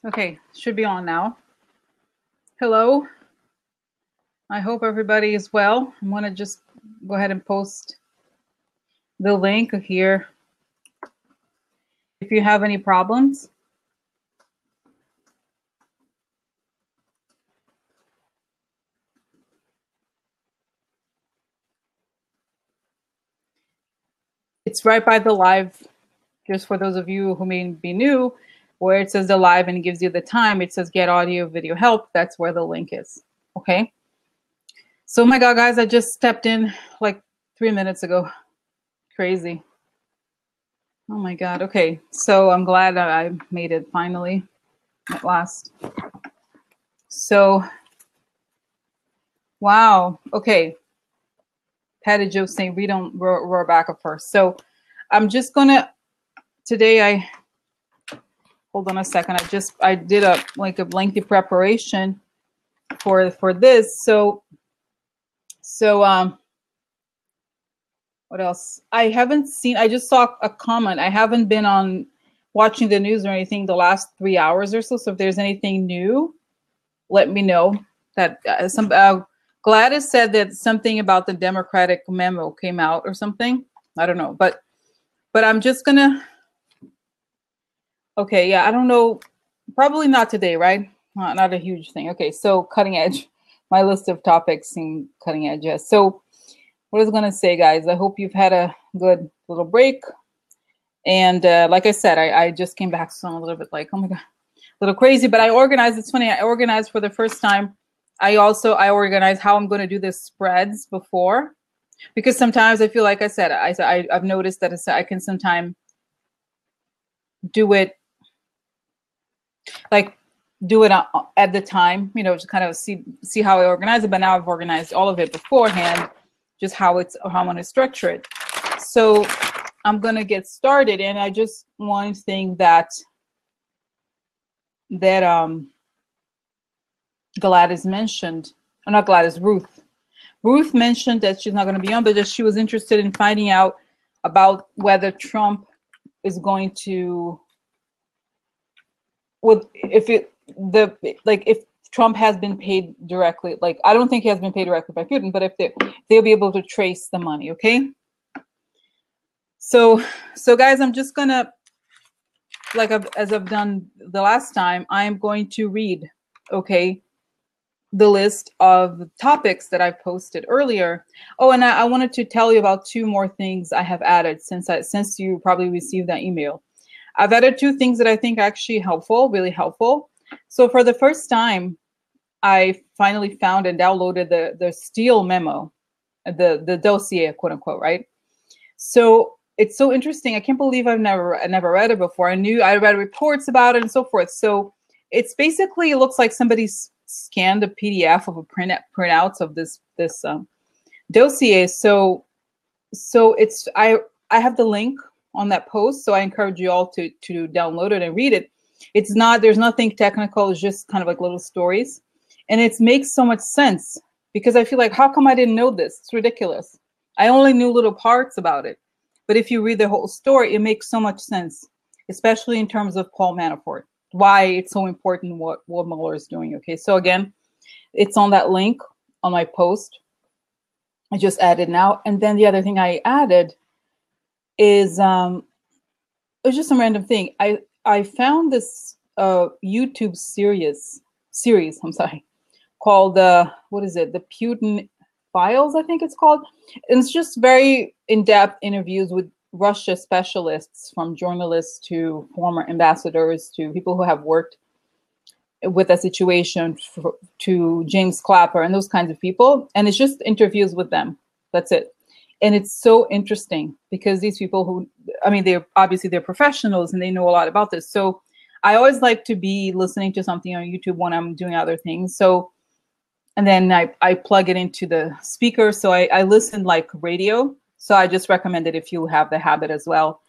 Okay, should be on now. Hello. I hope everybody is well. I'm going to just go ahead and post the link here if you have any problems. It's right by the live, just for those of you who may be new, where it says the live and it gives you the time. It says get audio video help. That's where the link is. Okay. So, my God, guys, I just stepped in like 3 minutes ago. Crazy. Oh my God. Okay. So I'm glad that I made it finally at last. So, wow. Okay. Patty Joe saying we don't roar back up first. So I'm just gonna today. Hold on a second. I did a lengthy preparation for this. So what else? I just saw a comment. I haven't been on watching the news or anything the last 3 hours or so. So if there's anything new, let me know. That Gladys said that something about the Democratic memo came out or something. I don't know, but I'm just gonna. Okay, yeah, I don't know. Probably not today, right? Not a huge thing. Okay, so cutting edge. My list of topics seem cutting edge. Yes. So what I was gonna say, guys, I hope you've had a good little break. And like I said, I just came back, so I'm a little bit like, oh my God, a little crazy. But I organized. It's funny. I organized for the first time. I organized how I'm going to do the spreads before, because sometimes I feel like I said, I've noticed that I can sometimes do it at the time, to kind of see how I organize it. But now I've organized all of it beforehand, just how I'm going to structure it. So I'm going to get started, and I just one thing that Gladys mentioned, or not Gladys, Ruth mentioned that she's not going to be on, but that she was interested in finding out about whether Trump is going to, if Trump has been paid directly. Like, I don't think he has been paid directly by Putin, but if they'll be able to trace the money. Okay. So guys, I'm just gonna, as I've done the last time, I'm going to read, okay, the list of topics that I posted earlier. Oh, and I wanted to tell you about 2 more things I have added since you probably received that email. I've added 2 things that I think are actually helpful, really helpful. So for the first time, I finally found and downloaded the Steele memo, the dossier, quote unquote, right? So it's so interesting. I can't believe I never read it before. I read reports about it and so forth. So it's basically, it looks like somebody's scanned a PDF of a printouts of this dossier. So it's I have the link on that post, so I encourage you all to download it and read it. There's nothing technical. It's just kind of like little stories, and it makes so much sense, because I feel like, how come I didn't know this? It's ridiculous. I only knew little parts about it, but if you read the whole story, it makes so much sense, especially in terms of Paul Manafort. Why it's so important what Mueller is doing. Okay, so again, it's on that link on my post. I just added now. And then the other thing I added is it's just some random thing. I found this YouTube series, I'm sorry, called what is it? The Putin Files, I think it's called. And it's just very in-depth interviews with Russia specialists, from journalists to former ambassadors to people who have worked with that situation, to James Clapper and those kinds of people. And it's just interviews with them. That's it. And it's so interesting, because these people who, they're professionals and they know a lot about this. So I always like to be listening to something on YouTube when I'm doing other things. So, and then I plug it into the speaker. So I listen like radio. So I just recommend it if you have the habit as well.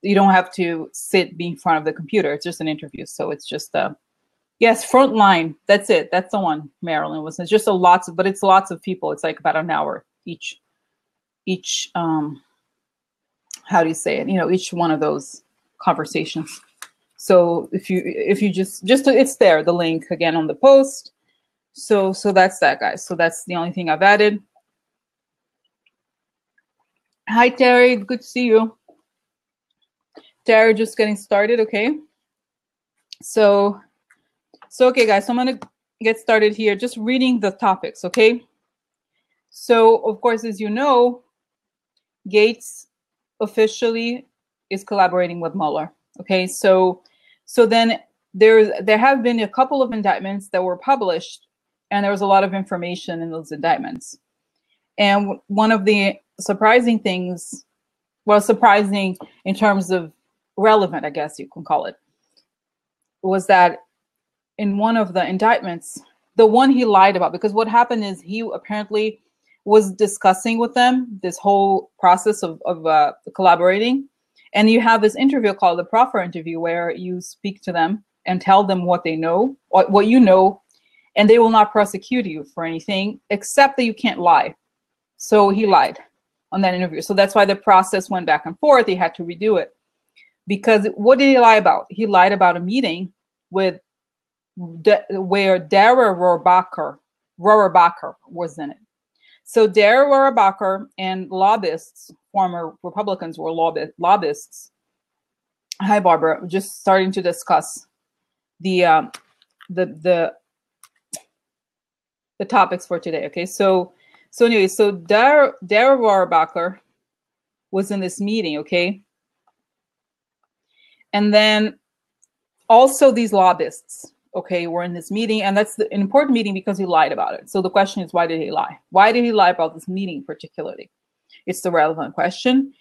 You don't have to sit being in front of the computer. It's just an interview. So it's just yes, Frontline. That's it. That's the one Marilyn was. It's just lots of people. It's like about an hour each how do you say it? Each one of those conversations. So if you just it's there, the link again on the post. So that's that, guys. So that's the only thing I've added. Hi, Terry. Good to see you. Terry, just getting started. Okay. So okay, guys. So I'm gonna get started here, just reading the topics. Okay. So of course, as you know, Gates officially is collaborating with Mueller. Okay. So then there have been a couple of indictments that were published, and there was a lot of information in those indictments. And one of the surprising things, well, surprising in terms of relevant, I guess you can call it, was that in one of the indictments, the one he lied about, because what happened is he apparently was discussing with them this whole process of collaborating. And you have this interview called the proffer interview, where you speak to them and tell them what they know, what you know, and they will not prosecute you for anything except that you can't lie. So he lied on that interview. So that's why the process went back and forth. He had to redo it. Because what did he lie about? He lied about a meeting with where DARA ROHRABACHER was in it. So DARA ROHRABACHER and lobbyists, former Republicans were lobbyists. Hi, Barbara. Just starting to discuss the topics for today. Okay, so anyway, so DARA ROHRABACHER was in this meeting. Okay, and then also these lobbyists, okay, were in this meeting, and that's an important meeting because he lied about it. So the question is, why did he lie? Why did he lie about this meeting particularly? It's the relevant question.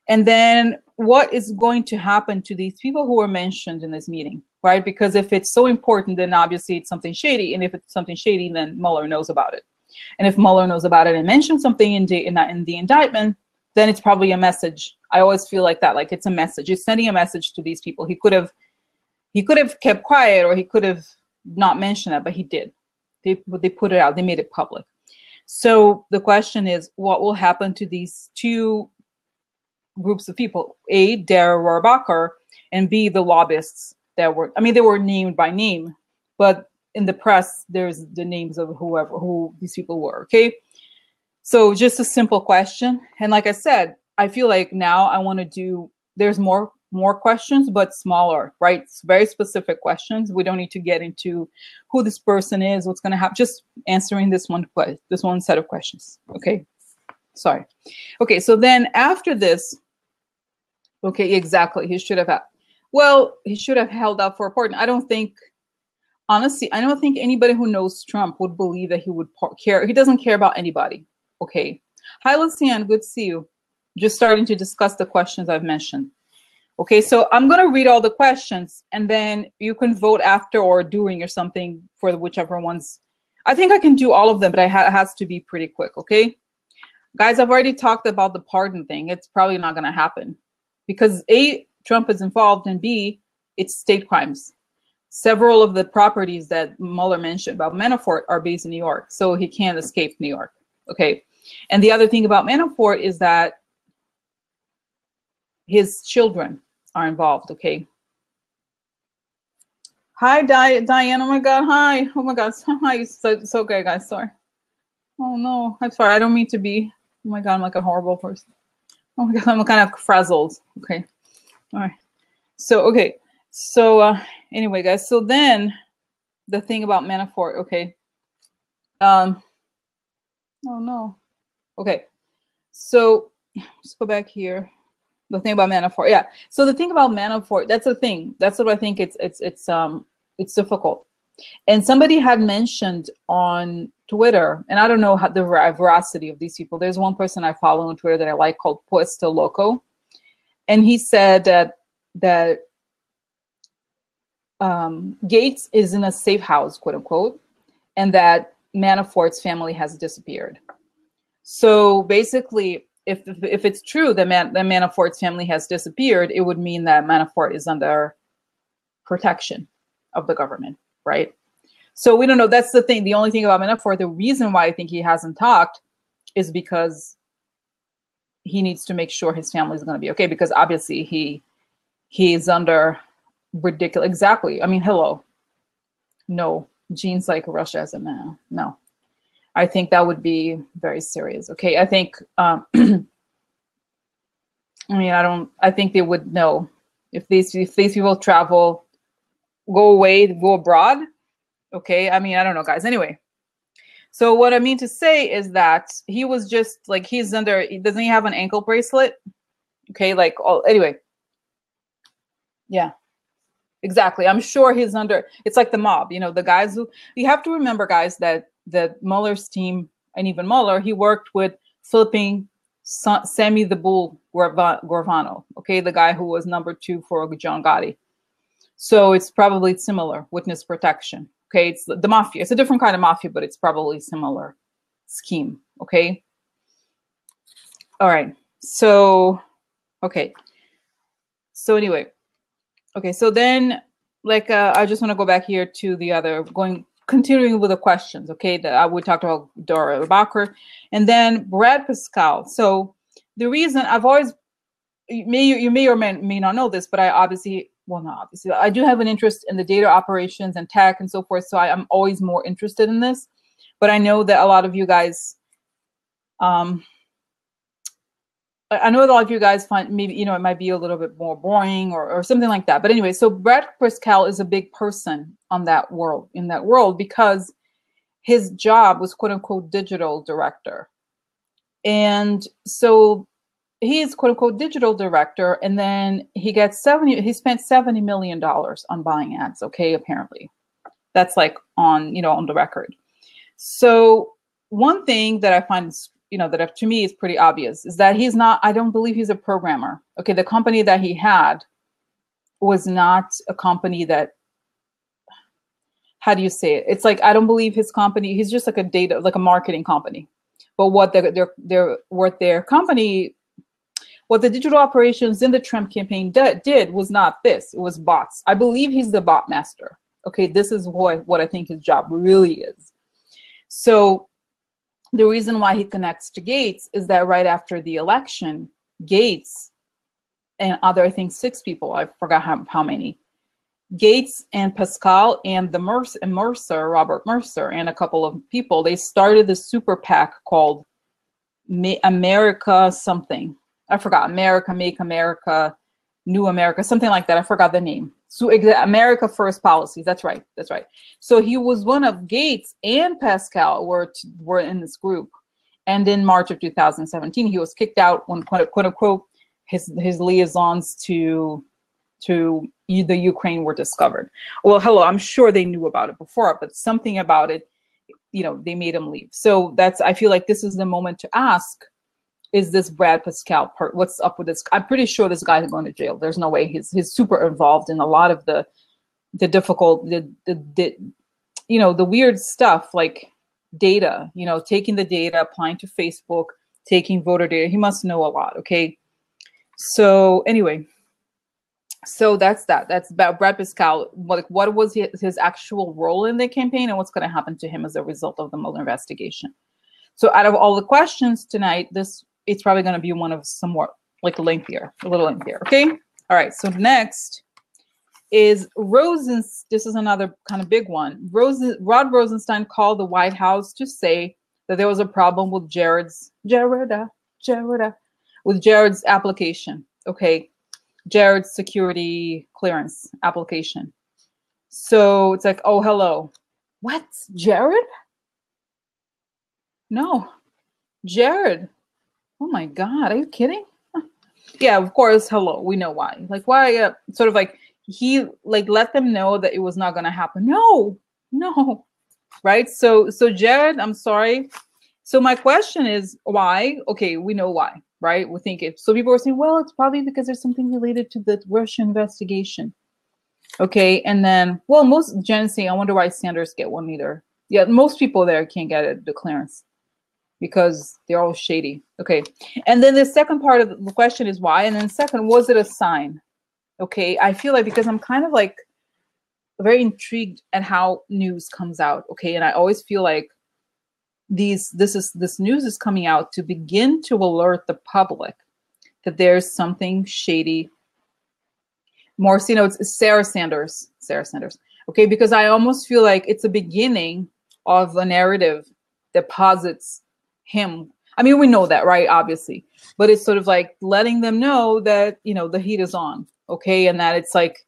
And then what is going to happen to these people who were mentioned in this meeting, right? Because if it's so important, then obviously it's something shady. And if it's something shady, then Mueller knows about it. And if Mueller knows about it and mentions something in the indictment, then it's probably a message. I always feel like that, like it's a message. He's sending a message to these people. He could have kept quiet, or he could have not mentioned that, but he did. They put it out. They made it public. So the question is, what will happen to these two groups of people? A, DARA ROHRABACHER, and B, the lobbyists that were, I mean, they were named by name, but in the press, there's the names of who these people were, okay? So just a simple question. And like I said, I feel like now I want to do, there's more questions, but smaller, right? It's very specific questions. We don't need to get into who this person is, what's going to happen, just answering this one set of questions. Okay. Sorry. Okay. So then after this, okay, exactly. He should have held out for pardon. Honestly, I don't think anybody who knows Trump would believe that he would care. He doesn't care about anybody. Okay. Hi, Lucian. Good to see you. Just starting to discuss the questions I've mentioned. Okay, so I'm going to read all the questions, and then you can vote after or during or something for whichever ones. I think I can do all of them, but it has to be pretty quick, okay? Guys, I've already talked about the pardon thing. It's probably not going to happen because A, Trump is involved, and B, it's state crimes. Several of the properties that Mueller mentioned about Manafort are based in New York, so he can't escape New York, okay? And the other thing about Manafort is that his children are involved, okay? Hi, Diane. Oh my God, hi. Oh my God, hi. It's okay, guys, sorry. Oh no, I'm sorry. I don't mean to be. Oh my God, I'm like a horrible person. Oh my God, I'm kind of frazzled. Okay, all right. So, okay. So anyway, guys, so then the thing about Manafort, okay. Oh no. Okay, so let's go back here. The thing about Manafort, yeah. So the thing about Manafort, that's the thing. That's what I think it's difficult. And somebody had mentioned on Twitter, and I don't know how the veracity of these people. There's one person I follow on Twitter that I like called Puesto Loco, and he said that Gates is in a safe house, quote unquote, and that Manafort's family has disappeared. So basically, if it's true that Manafort's family has disappeared, it would mean that Manafort is under protection of the government, right? So we don't know. That's the thing. The only thing about Manafort, the reason why I think he hasn't talked is because he needs to make sure his family is going to be okay, because obviously he is under ridiculous. Exactly. I mean, hello. No, genes like Russia as a man. No, I think that would be very serious. Okay, I think, I mean, I think they would know if these people travel, go away, go abroad. Okay, I mean, I don't know, guys. Anyway, so what I mean to say is that he was just like, he's under, doesn't he have an ankle bracelet? Okay, like, oh, anyway. Yeah, exactly. I'm sure he's under, it's like the mob, you know, the guys who, you have to remember, guys, that Mueller's team, and even Mueller, he worked with Philippine Sammy the Bull Gorvano, okay, the guy who was #2 for John Gotti. So it's probably similar, witness protection. Okay, it's the mafia. It's a different kind of mafia, but it's probably similar scheme. Okay. All right. So, okay. So anyway, okay. So then, like, I just want to go back here to the other, continuing with the questions. Okay, that we talked about DARA ROHRABACHER, and then Brad Pascale. So the reason I've always, you may or may not know this, but I obviously, well, not obviously, I do have an interest in the data operations and tech and so forth. So I'm always more interested in this. But I know that a lot of you guys, I know that a lot of you guys find maybe, you know, it might be a little bit more boring or something like that. But anyway, so Brad Parscale is a big person on that world, in that world, because his job was quote unquote digital director. And so he's quote unquote digital director, and then he spent $70 million on buying ads. Okay, apparently that's like on, you know, on the record. So one thing that I find, you know, that to me is pretty obvious is that he's not, I don't believe he's a programmer. Okay, the company that he had was not a company that, how do you say it? It's like, I don't believe his company, he's just like a data, like a marketing company. But what their company, what the digital operations in the Trump campaign did was not this. It was bots. I believe he's the bot master. Okay, this is what I think his job really is. So the reason why he connects to Gates is that right after the election, Gates and other, I think 6 people, I forgot how many, Gates and Pascale and Mercer, Robert Mercer, and a couple of people, they started the super PAC called America something. I forgot, America, Make America, New America, something like that. I forgot the name. So America First Policies. That's right. That's right. So he was one of Gates and Pascale were in this group. And in March of 2017, he was kicked out when quote unquote his liaisons to the Ukraine were discovered. Well, hello, I'm sure they knew about it before, but something about it, you know, they made him leave. So I feel like this is the moment to ask, is this Brad Pascale part? What's up with this? I'm pretty sure this guy's going to jail. There's no way. He's super involved in a lot of the difficult, you know, the weird stuff like data, you know, taking the data, applying to Facebook, taking voter data. He must know a lot. Okay. So anyway, so that's that. That's about Brad Pascale. What was his actual role in the campaign, and what's going to happen to him as a result of the Mueller investigation? So out of all the questions tonight, it's probably going to be one of somewhat like a little lengthier. Okay. All right. So next is this is another kind of big one. Rod Rosenstein called the White House to say that there was a problem with Jared's application. Okay. Jared's security clearance application. So it's like, oh, hello. What? Jared? No. Jared. Oh my God, are you kidding? Yeah, of course, hello. We know why. Like, why? Sort of like, he like let them know that it was not going to happen. No. Right? So Jared, I'm sorry. So my question is, why? Okay, we know why, right? We think it. So people are saying, well, it's probably because there's something related to the Russian investigation. Okay, and then, well, most Jen saying, I wonder why Sanders get one either. Yeah, most people there can't get the clearance because they're all shady. Okay, and then the second part of the question is why, and then second, was it a sign? Okay, I feel like because I'm kind of like very intrigued at how news comes out. Okay, and I always feel like this news is coming out to begin to alert the public that there's something shady, Morsi, no, it's Sarah Sanders. Sarah Sanders. Okay, because I almost feel like it's a beginning of a narrative that posits him. I mean, we know that, right? Obviously. But it's sort of like letting them know that, you know, the heat is on. Okay. And that it's like,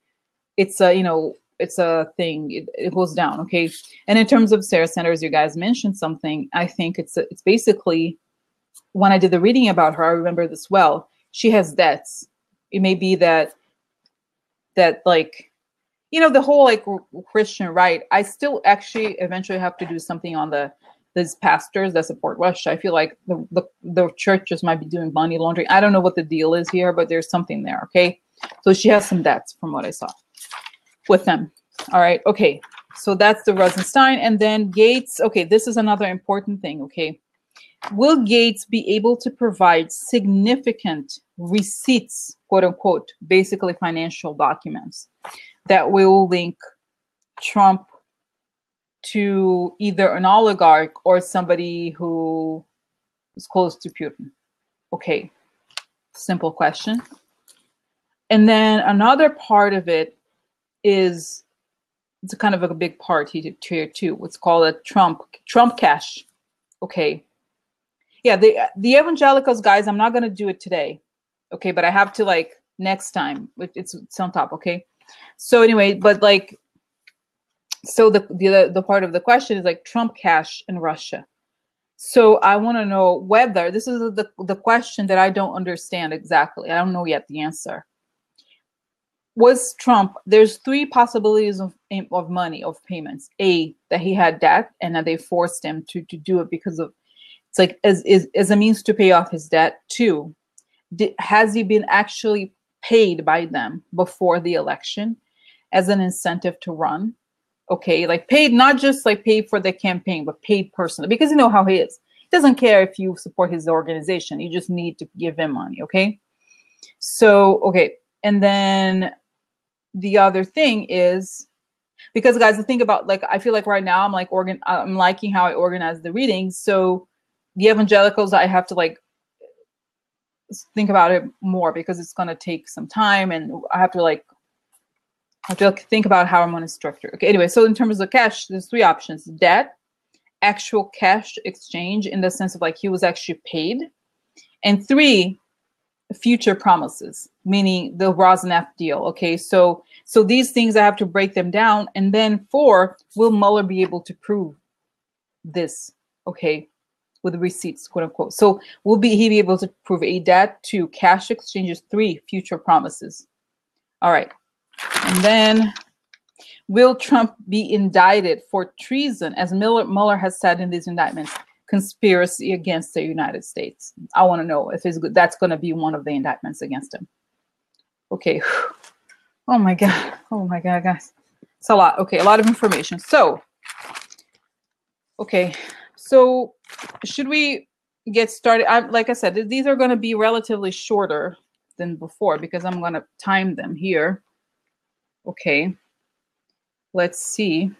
it's a, you know, it's a thing. It goes down. Okay. And in terms of Sarah Sanders, you guys mentioned something. I think it's basically, when I did the reading about her, I remember this well. She has debts. It may be that like, you know, the whole like Christian right. I still actually eventually have to do something on these pastors that support Russia. I feel like the churches might be doing money laundering. I don't know what the deal is here, but there's something there. Okay. So she has some debts from what I saw with them. All right. Okay. So that's the Rosenstein. And then Gates. Okay. This is another important thing. Okay. Will Gates be able to provide significant receipts, quote unquote, basically financial documents that will link Trump to either an oligarch or somebody who is close to Putin? Okay, simple question. And then another part of it is, it's a kind of a big part here too. What's called a Trump cash. Okay. Yeah, the evangelicals, guys, I'm not going to do it today. Okay, but I have to like next time. It's on top. Okay. So anyway, but like, so the part of the question is like Trump cash in Russia. So I want to know whether this is the question that I don't understand exactly. I don't know yet the answer. Was Trump, there's three possibilities of money, of payments. A, that he had debt and that they forced him to do it because of, it's like as a means to pay off his debt. Two, has he been actually paid by them before the election as an incentive to run? Okay, like paid, not just like paid for the campaign, but paid personally, because you know how he is. He doesn't care if you support his organization. You just need to give him money. Okay. So, okay. And then the other thing is, because guys, the thing about, like, I feel like right now I'm like I'm liking how I organize the readings. So the evangelicals, I have to like think about it more because it's going to take some time, and I have to think about how I'm going to structure. Okay. Anyway, so in terms of cash, there's three options: debt, actual cash exchange in the sense of like he was actually paid, and three, future promises, meaning the Rosneft deal. Okay. So these things, I have to break them down. And then four, will Mueller be able to prove this? Okay. With receipts, quote unquote. So he be able to prove a debt, two, cash exchanges, three, future promises. All right. And then, will Trump be indicted for treason, as Mueller has said in these indictments, conspiracy against the United States? I want to know if that's going to be one of the indictments against him. Okay. Oh my God. Oh my God, guys. It's a lot. Okay, a lot of information. So, okay. So, should we get started? Like I said, these are going to be relatively shorter than before because I'm going to time them here. Okay. Let's see.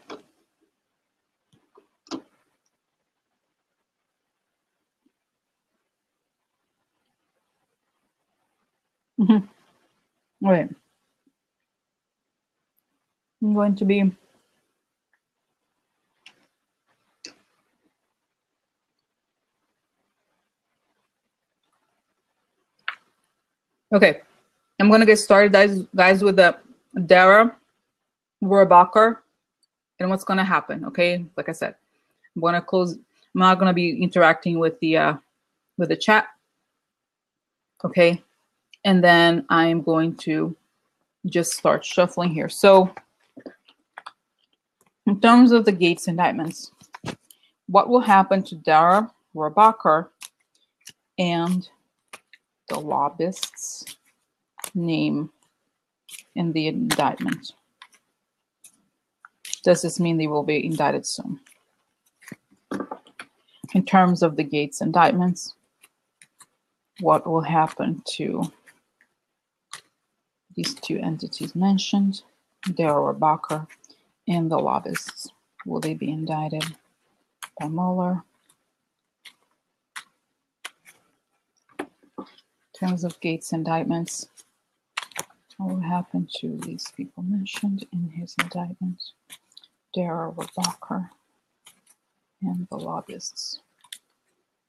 Wait. I'm going to be okay. I'm going to get started, guys, with the DARA ROHRABACHER and what's going to happen. Okay, like I said, I'm going to close. I'm not going to be interacting with the chat. Okay, and then I'm going to just start shuffling here. So, in terms of the Gates indictments, what will happen to DARA ROHRABACHER and the lobbyists' name in the indictment? Does this mean they will be indicted soon? In terms of the Gates indictments, what will happen to these two entities mentioned, DARA ROHRABACHER and the lobbyists? Will they be indicted by Mueller? In terms of Gates indictments, What will happen to these people mentioned in his indictment? DARA ROHRABACHER and the lobbyists.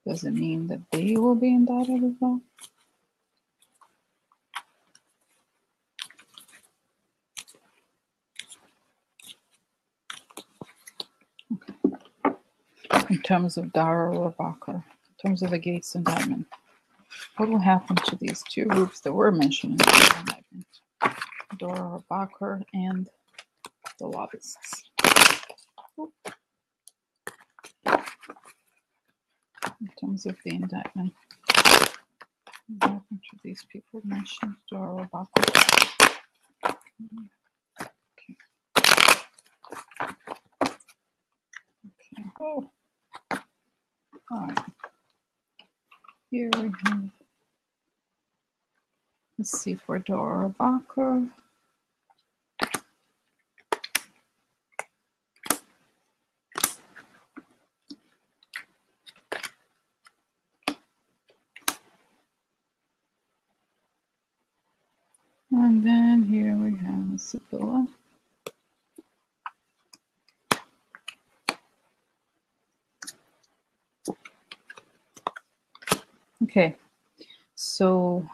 Does it mean that they will be indicted as well? In terms of DARA ROHRABACHER, in terms of the Gates indictment, what will happen to these two groups that were mentioned in the indictment? DARA ROHRABACHER and the lobbyists. In terms of the indictment, what will happen to these people mentioned? DARA ROHRABACHER. Okay. Okay. Oh. All right. Here we have, let's see, for DARA ROHRABACHER. And then here we have Sibylla. Okay, so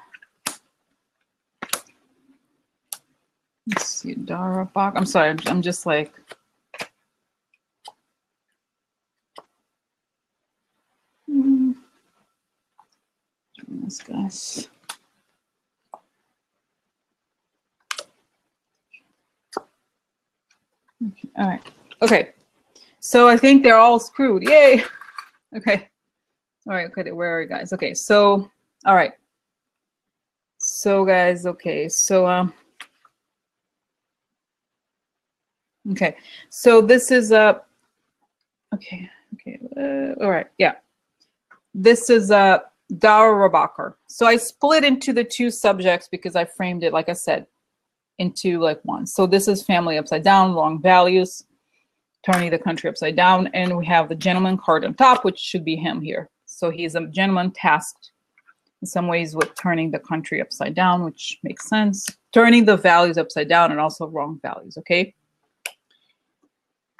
let's see, DARA ROHRABACHER. I'm sorry, I'm just like, this guys. Okay, all right. Okay, so I think they're all screwed. Yay. Okay. All right. Okay. Where are you guys? Okay. So, all right. So, guys. Okay. So, okay. So this is okay. Okay. All right. Yeah. This is DARA ROHRABACHER. So I split into the two subjects because I framed it, like I said, into like one. So this is family upside down, wrong values, turning the country upside down, and we have the gentleman card on top, which should be him here. So he's a gentleman tasked in some ways with turning the country upside down, which makes sense. Turning the values upside down and also wrong values, okay?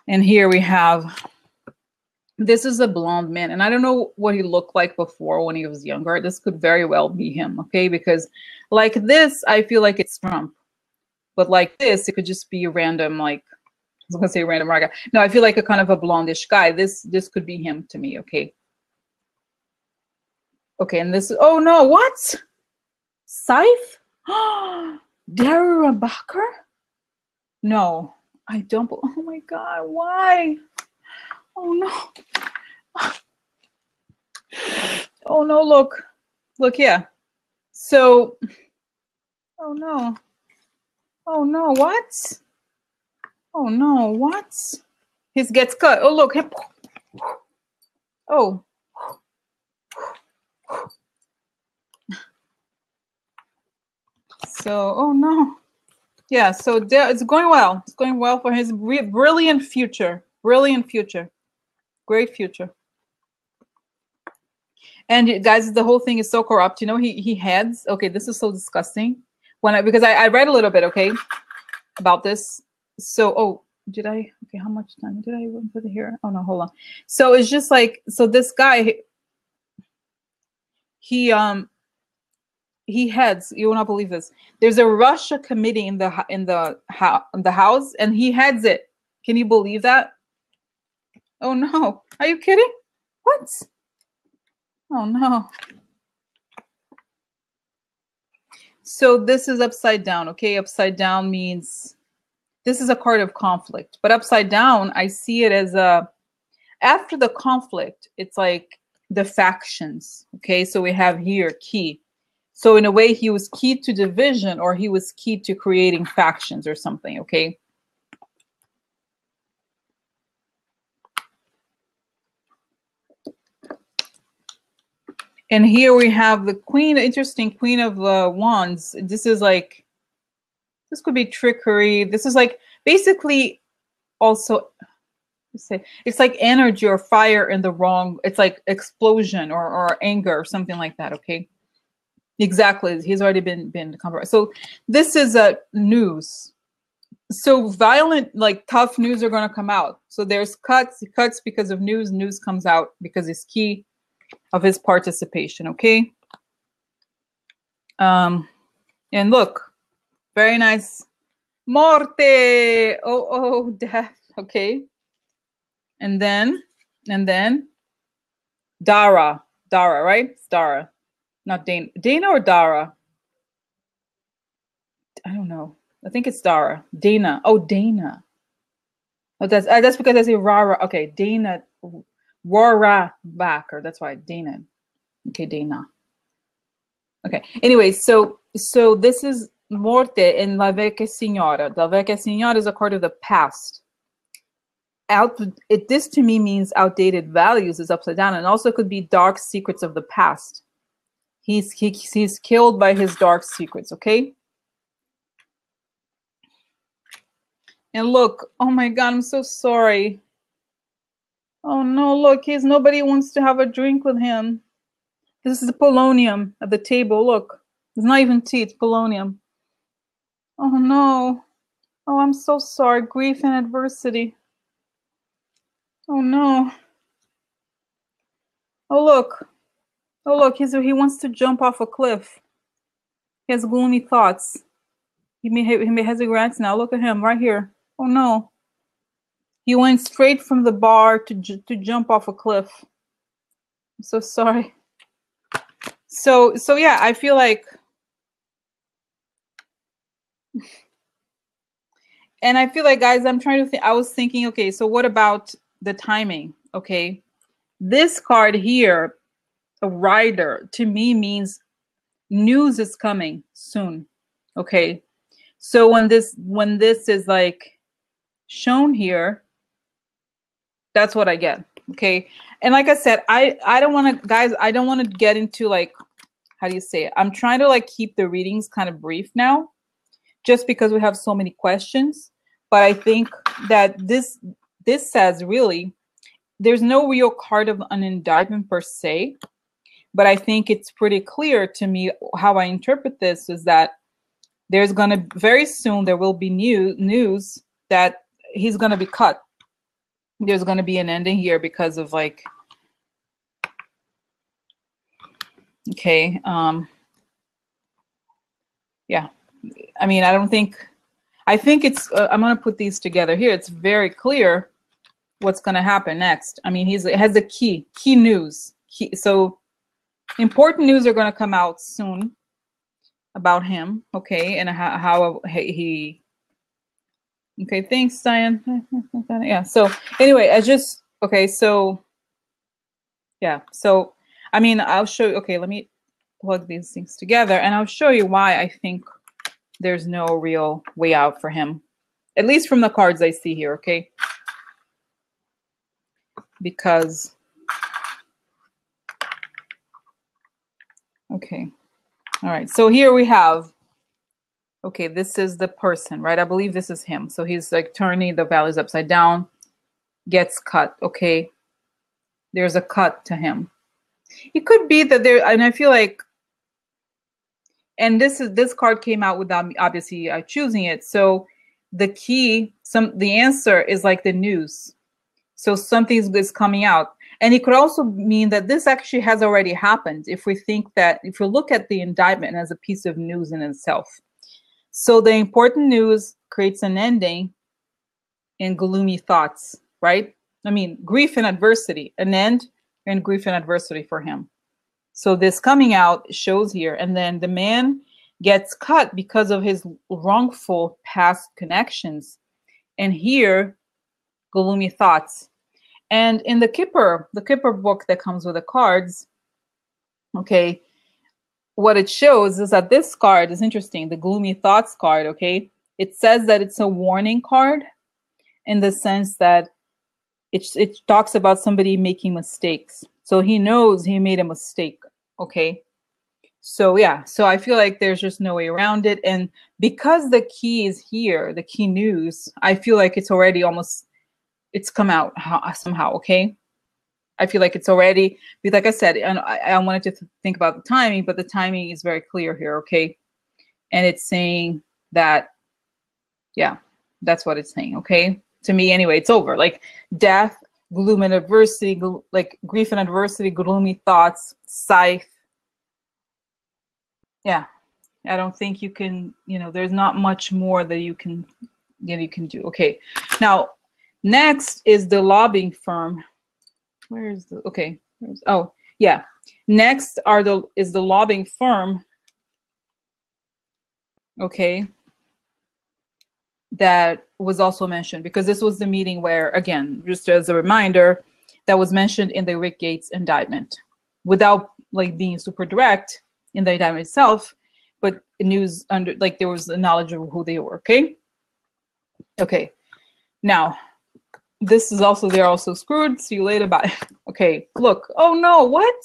And here we have, this is a blonde man, and I don't know what he looked like before when he was younger. This could very well be him, okay? Because like this, I feel like it's Trump. But like this, it could just be a random, like, I was gonna say random guy. No, I feel like a kind of a blondish guy. This could be him to me, okay? Okay, and this, oh no, what? Scythe? DARA ROHRABACHER? No, I don't, oh my God, why? Oh no. Oh no, look, yeah. So, oh no. Oh no, what? Oh no, what? His gets cut. Oh look. Oh. So, oh no. Yeah, so it's going well. It's going well for his brilliant future. Brilliant future. Great future. And guys, the whole thing is so corrupt. You know, he heads. Okay, this is so disgusting. Because I read a little bit, okay, about this. So, oh, did I? Okay, how much time did I put it here? Oh no, hold on. So it's just like, so this guy, he heads. You will not believe this. There's a Russia committee in the House, and he heads it. Can you believe that? Oh no, are you kidding? What? Oh no. So this is upside down, okay? Upside down means this is a card of conflict, but upside down, I see it as after the conflict, it's like the factions, okay? So we have here key. So in a way, he was key to division, or he was key to creating factions or something, okay? And here we have the queen, interesting queen of wands. This is like, this could be trickery. This is like basically also, it's like energy or fire in the wrong, it's like explosion or anger or something like that, okay? Exactly. He's already been compromised. So this is a news. So violent, like tough news are going to come out. So there's cuts because of news. News comes out because it's key of his participation. Okay. And look, very nice. Morte. Oh, death. Okay. And then Dara, right? It's Dara, not Dana. Dana or Dara? I don't know. I think it's Dara. Dana. Oh, Dana. Oh, that's because I say Rara. Okay, Dana. Rohrabacher. That's why Dana. Okay, Dana. Okay. Anyway, so this is Morte in La Vecchia Signora. La Vecchia Signora is a card of the past. This to me means outdated values is upside down, and also could be dark secrets of the past. He's killed by his dark secrets. Okay. And look, oh my God, I'm so sorry. Oh no, look, nobody wants to have a drink with him. This is the polonium at the table. Look, it's not even tea, it's polonium. Oh no. Oh, I'm so sorry. Grief and adversity. Oh no. Oh look. Oh look, he wants to jump off a cliff. He has gloomy thoughts. He has regrets now. Look at him right here. Oh no. He went straight from the bar to jump off a cliff. I'm so sorry. So yeah, I feel like, and I feel like, guys, I'm trying to think. I was thinking, okay, so what about the timing? Okay, this card here, a rider, to me means news is coming soon. Okay, so when this is like shown here, that's what I get. Okay, and like I said, I don't want to, guys, I don't want to get into like, how do you say it? I'm trying to like keep the readings kind of brief now, just because we have so many questions. But I think that this says, really, there's no real card of an indictment per se, but I think it's pretty clear to me how I interpret this is that there's going to, very soon, there will be news that he's going to be cut. There's going to be an ending here because of like, okay, yeah. I mean, I think it's, I'm going to put these together here. It's very clear what's going to happen next. I mean, it has the key news. So important news are going to come out soon about him. Okay. And how he, okay. Thanks, Diane. Yeah. So anyway, okay. So yeah. So, I mean, I'll show you, okay, let me plug these things together and I'll show you why I think there's no real way out for him, at least from the cards I see here, okay? Because, okay, all right, so here we have, okay, this is the person, right? I believe this is him. So he's like turning the values upside down, gets cut, okay? There's a cut to him. It could be that there, and I feel like, and this card came out without me obviously choosing it. So the key, the answer is like the news. So something is coming out. And it could also mean that this actually has already happened if we think that, if we look at the indictment as a piece of news in itself. So the important news creates an ending in gloomy thoughts, right? I mean, grief and adversity, an end and grief and adversity for him. So this coming out shows here, and then the man gets cut because of his wrongful past connections. And here, gloomy thoughts. And in the Kippur book that comes with the cards, okay, what it shows is that this card is interesting, the gloomy thoughts card, okay? It says that it's a warning card in the sense that it talks about somebody making mistakes. So he knows he made a mistake, okay? So yeah, so I feel like there's just no way around it. And because the key is here, the key news, I feel like it's already almost, it's come out somehow, okay? I feel like it's already, like I said, and I wanted to think about the timing, but the timing is very clear here, okay? And it's saying that, yeah, that's what it's saying, okay? To me, anyway, it's over. Like death, gloom and adversity, like grief and adversity, gloomy thoughts, scythe. Yeah, I don't think you can, you know, there's not much more that you can, you can do. Okay, now, next is the lobbying firm. Where is the, okay, oh, yeah. Next is the lobbying firm, okay, that was also mentioned, because this was the meeting where, again, just as a reminder, that was mentioned in the Rick Gates indictment, without like being super direct in the indictment itself, but news under, like there was a knowledge of who they were, okay? Okay, now, this is also, they're also screwed, see you later, bye. Okay, look, oh no, what?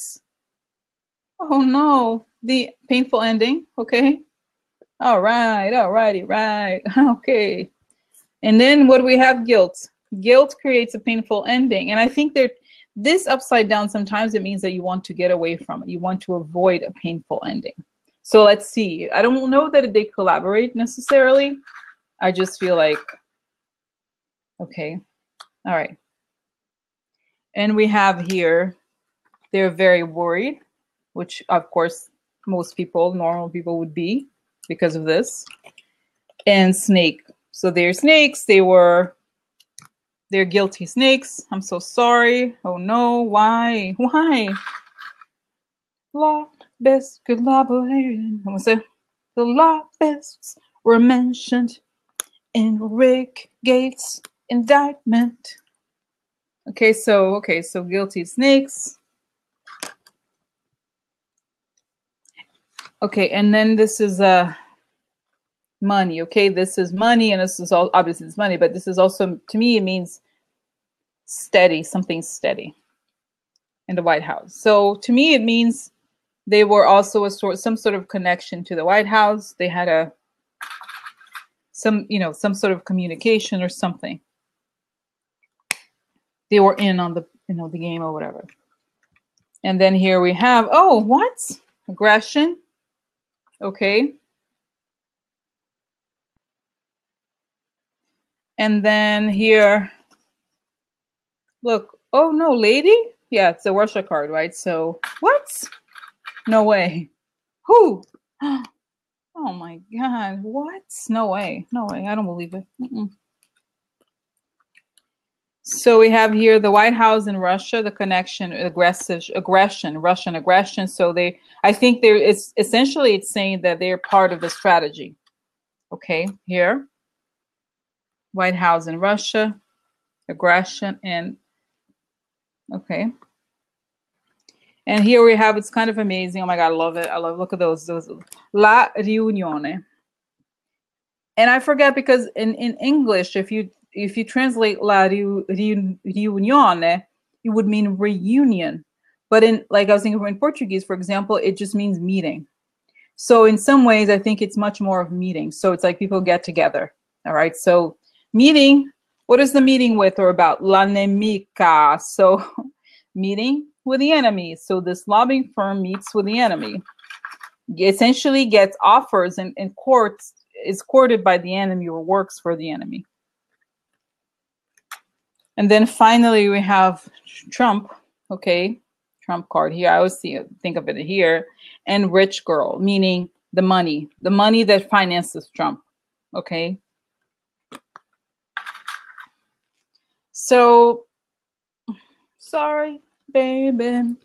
Oh no, the painful ending, okay? All right, right, okay. And then what do we have? Guilt. Guilt creates a painful ending. And I think that this upside down, sometimes it means that you want to get away from it. You want to avoid a painful ending. So let's see. I don't know that they collaborate necessarily. I just feel like, okay, all right. And we have here, they're very worried, which of course, most people, normal people would be because of this. And snake. So they're snakes. They're guilty snakes. I'm so sorry. Oh no, why? Why? Lobbyists collaborated. I'm gonna say the lobbyists were mentioned in Rick Gates' indictment. Okay, so guilty snakes. Okay, and then this is money. Okay, this is money, and this is all, obviously it's money, but this is also, to me, it means steady, something steady in the White House. So to me, it means they were also some sort of connection to the White House. They had some sort of communication or something. They were in on the, the game or whatever. And then here we have, oh, what? Aggression. Okay. And then here, look, oh no, lady? Yeah, it's a Russia card, right? So, what? No way. Who? Oh my God, what? No way, no way, I don't believe it. So we have here the White House and Russia, the connection, aggression, Russian aggression. So I think it's essentially, it's saying that they're part of the strategy. Okay, here, White House and Russia, aggression, and okay. And here we have, it's kind of amazing. Oh my God, I love it. Look at those La Riunione. And I forget, because in English, if you translate La Riunione, it would mean reunion. But like I was thinking, in Portuguese, for example, it just means meeting. So in some ways, I think it's much more of meeting. So it's like people get together. All right. So meeting, what is the meeting with or about? La nemica. So meeting with the enemy. So this lobbying firm meets with the enemy. Essentially gets offers and courts, is courted by the enemy or works for the enemy. And then finally we have Trump. Okay, Trump card here. I always think of it here. And rich girl, meaning the money that finances Trump. Okay. So, sorry, baby,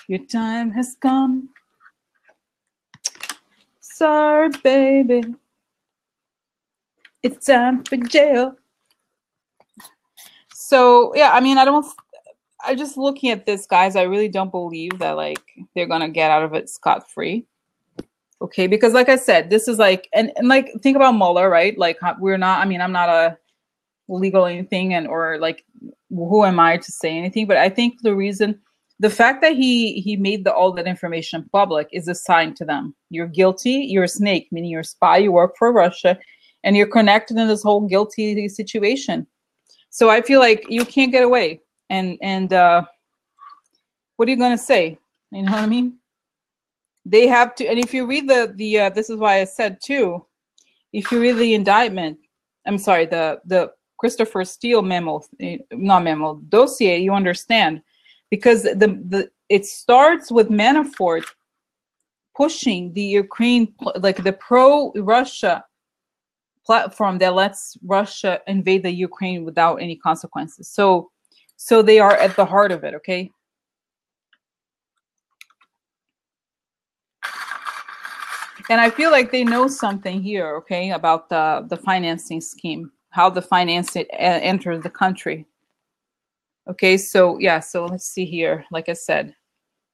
your time has come. Sorry, baby, it's time for jail. So yeah, I mean, I'm just looking at this, guys. I really don't believe that like they're gonna get out of it scot-free. Okay, because like I said, this is like, and like, think about Mueller, right? Like we're not, I mean, I'm not a legal anything, or like, who am I to say anything? But I think the fact that he made all that information public is a sign to them. You're guilty, you're a snake, meaning you're a spy, you work for Russia, and you're connected in this whole guilty situation. So I feel like you can't get away. And what are you going to say? You know what I mean? They have to, and if you read the this is why I said too, if you read the indictment, I'm sorry, the Christopher Steele memo, not memo, dossier, you understand, because it starts with Manafort pushing the Ukraine, like the pro-Russia platform that lets Russia invade the Ukraine without any consequences. So they are at the heart of it, okay? And I feel like they know something here, okay, about the financing scheme, how the finance enters the country. Okay, so yeah, so let's see here. Like I said,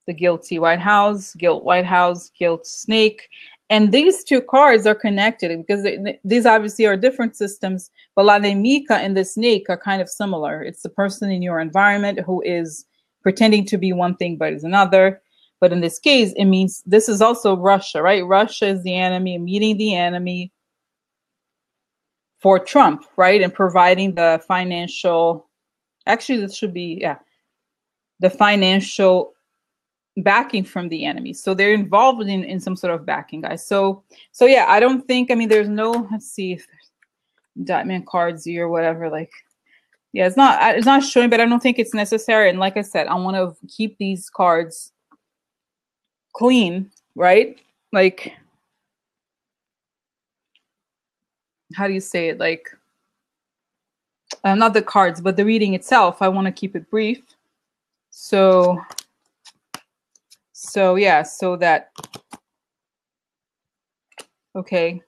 the guilty White House, guilt snake. And these two cards are connected because these obviously are different systems, but La Nemica and the snake are kind of similar. It's the person in your environment who is pretending to be one thing but is another. But in this case, it means this is also Russia, right? Russia is the enemy, meeting the enemy for Trump, right? And providing the financial, actually this should be, yeah, the financial backing from the enemy. So they're involved in some sort of backing, guys. So yeah, I don't think, I mean, there's no, let's see if there's indictment cards here or whatever, like, yeah, it's not showing, but I don't think it's necessary. And like I said, I want to keep these cards clean, right? Like, how do you say it? Like, not the cards, but the reading itself. I want to keep it brief. So yeah, so that, okay.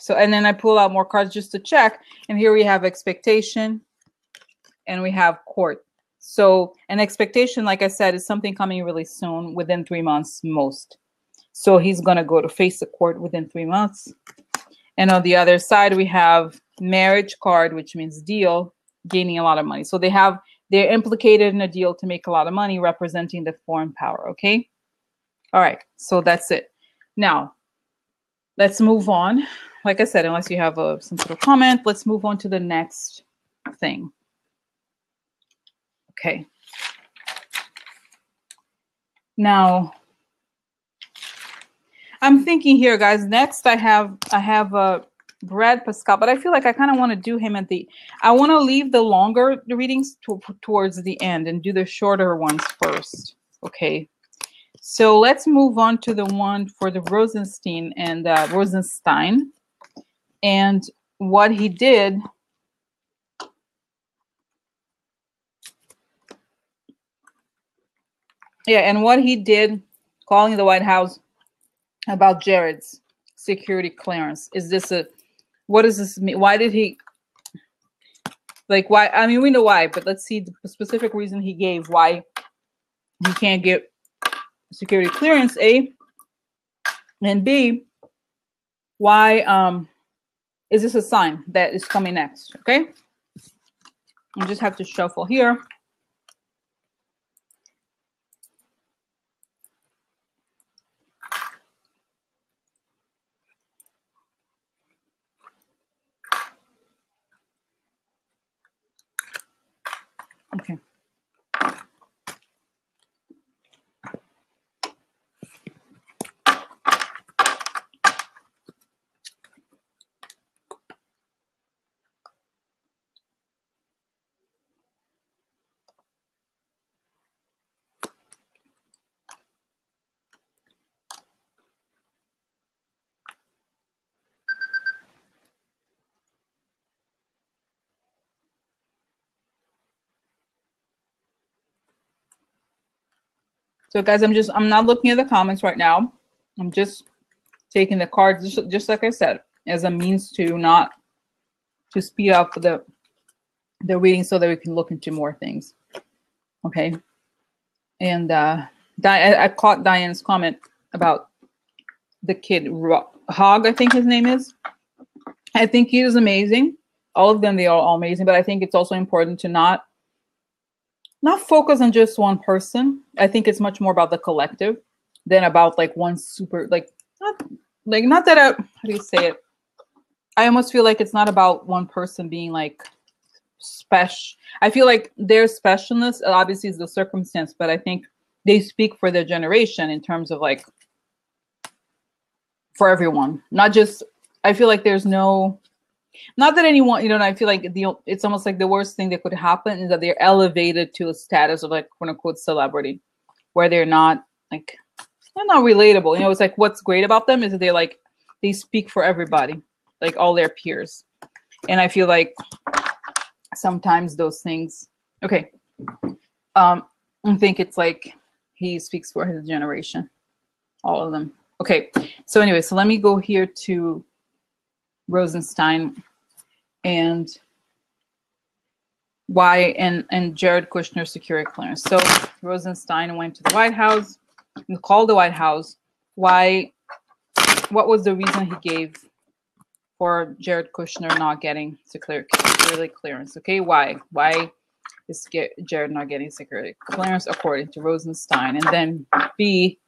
So, and then I pull out more cards just to check. And here we have expectation and we have court. So an expectation, like I said, is something coming really soon, within 3 months most. So he's going to go to face the court within 3 months. And on the other side, we have marriage card, which means deal, gaining a lot of money. So they're implicated in a deal to make a lot of money, representing the foreign power. Okay. All right. So that's it. Now, let's move on. Like I said, unless you have some sort of comment, let's move on to the next thing. Okay. Now, I'm thinking here, guys. Next, I have Brad Pascale, but I feel like I kind of want to do him at the. I want to leave the longer readings towards the end and do the shorter ones first. Okay. So let's move on to the one for the Rosenstein and Rosenstein, and what he did. Yeah, and what he did, calling the White House about Jared's security clearance. Is this what does this mean? Why did he, like, why? I mean, we know why, but let's see the specific reason he gave why he can't get security clearance, A, and B, why is this a sign that is coming next? Okay, you just have to shuffle here. Okay. So guys, I'm not looking at the comments right now. I'm just taking the cards, just like I said, as a means to speed up the reading so that we can look into more things. Okay. And I caught Diane's comment about the kid Hog, I think his name is. I think he is amazing. All of them, they are all amazing, but I think it's also important to not focus on just one person. I think it's much more about the collective than about like one super, not that how do you say it? I almost feel like it's not about one person being like I feel like their specialness obviously is the circumstance, but I think they speak for their generation in terms of like for everyone, not just. I feel like there's no, not that anyone, you know. I feel like it's almost like the worst thing that could happen is that they're elevated to a status of like quote unquote celebrity, where they're not like they're not relatable. You know, it's like what's great about them is that they speak for everybody, like all their peers, and I feel like sometimes those things. Okay, I think it's like he speaks for his generation, all of them. Okay, so anyway, so let me go here to Rosenstein and why and Jared Kushner security clearance. So Rosenstein went to the White House and called the White House. What was the reason he gave for Jared Kushner not getting security clearance? Okay, why is Jared not getting security clearance according to Rosenstein? And then B,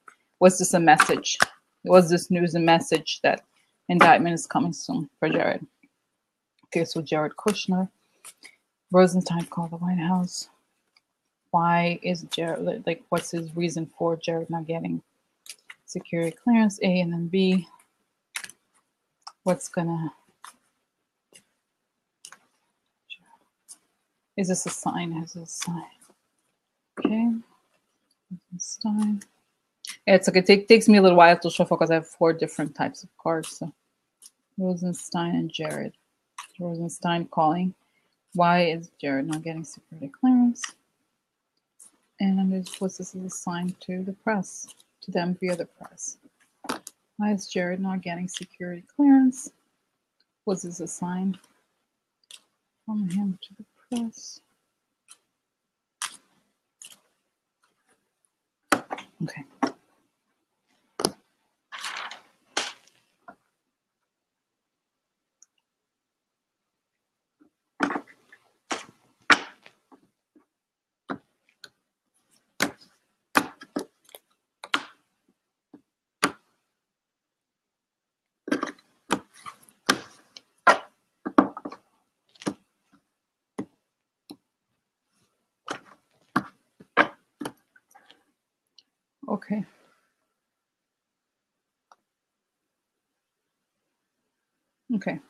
was this a message? Was this news a message that indictment is coming soon for Jared? Okay, so Jared Kushner, Rosenstein called the White House. Why is Jared, like, what's his reason for Jared not getting security clearance? A, and then B, is this a sign? Is this a sign? Okay, Rosenstein. It's okay. It takes me a little while to shuffle because I have 4 different types of cards. So Rosenstein and Jared. Rosenstein calling. Why is Jared not getting security clearance? And what's this as a sign to the press, to them via the press? Why is Jared not getting security clearance? Was this a sign from him to the press? Okay. Okay. Okay.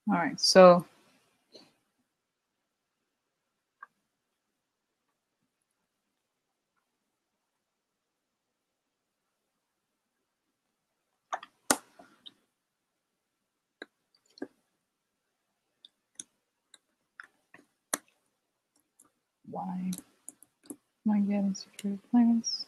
All right. So why am I getting security clearance?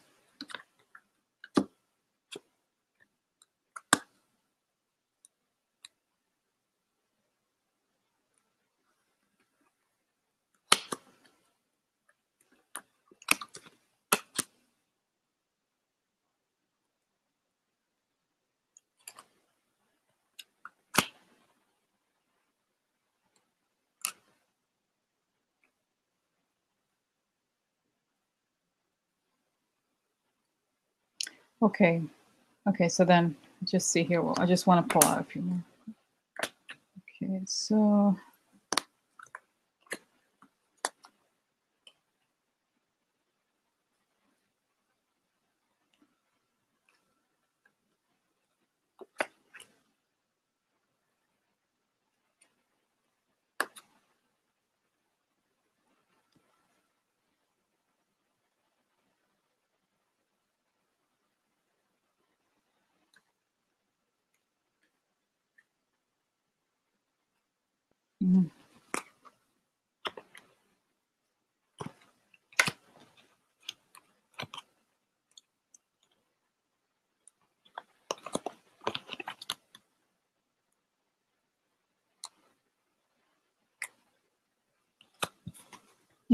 Okay. Okay, so then just see here. Well, I just want to pull out a few more. Okay, so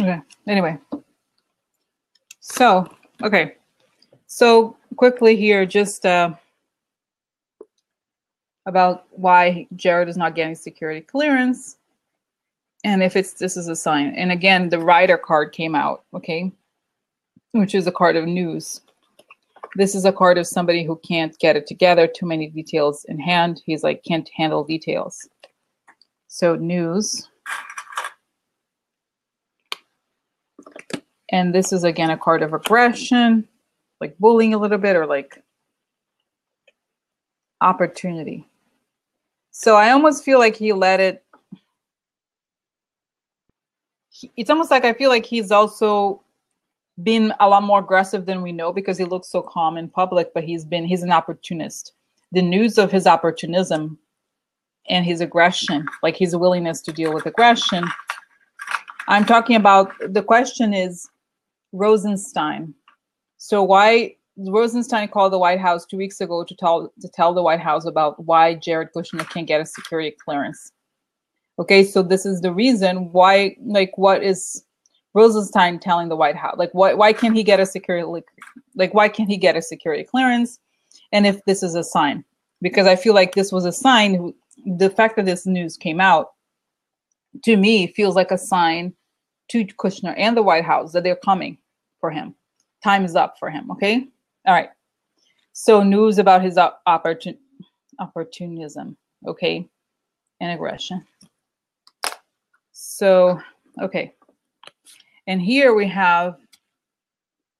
okay. Anyway, so okay. So quickly here, just about why Jared is not getting security clearance, and if this is a sign. And again, the Rider card came out, okay, which is a card of news. This is a card of somebody who can't get it together, too many details in hand. He's like, can't handle details. So news. And this is again a card of aggression, like bullying a little bit, or like opportunity. So I almost feel like he let it. It's almost like I feel like he's also been a lot more aggressive than we know, because he looks so calm in public, but he's an opportunist. The news of his opportunism and his aggression, like his willingness to deal with aggression. I'm talking about, the question is Rosenstein. So why Rosenstein called the White House 2 weeks ago to tell the White House about why Jared Kushner can't get a security clearance. Okay, so this is the reason why, like, what is Rosenstein telling the White House? Like, why can't he get a security, why can't he get a security clearance? And if this is a sign, because I feel like this was a sign, the fact that this news came out, to me, feels like a sign to Kushner and the White House that they're coming for him. Time is up for him, okay? All right. So news about his opportunism, okay, and aggression. So, okay. And here we have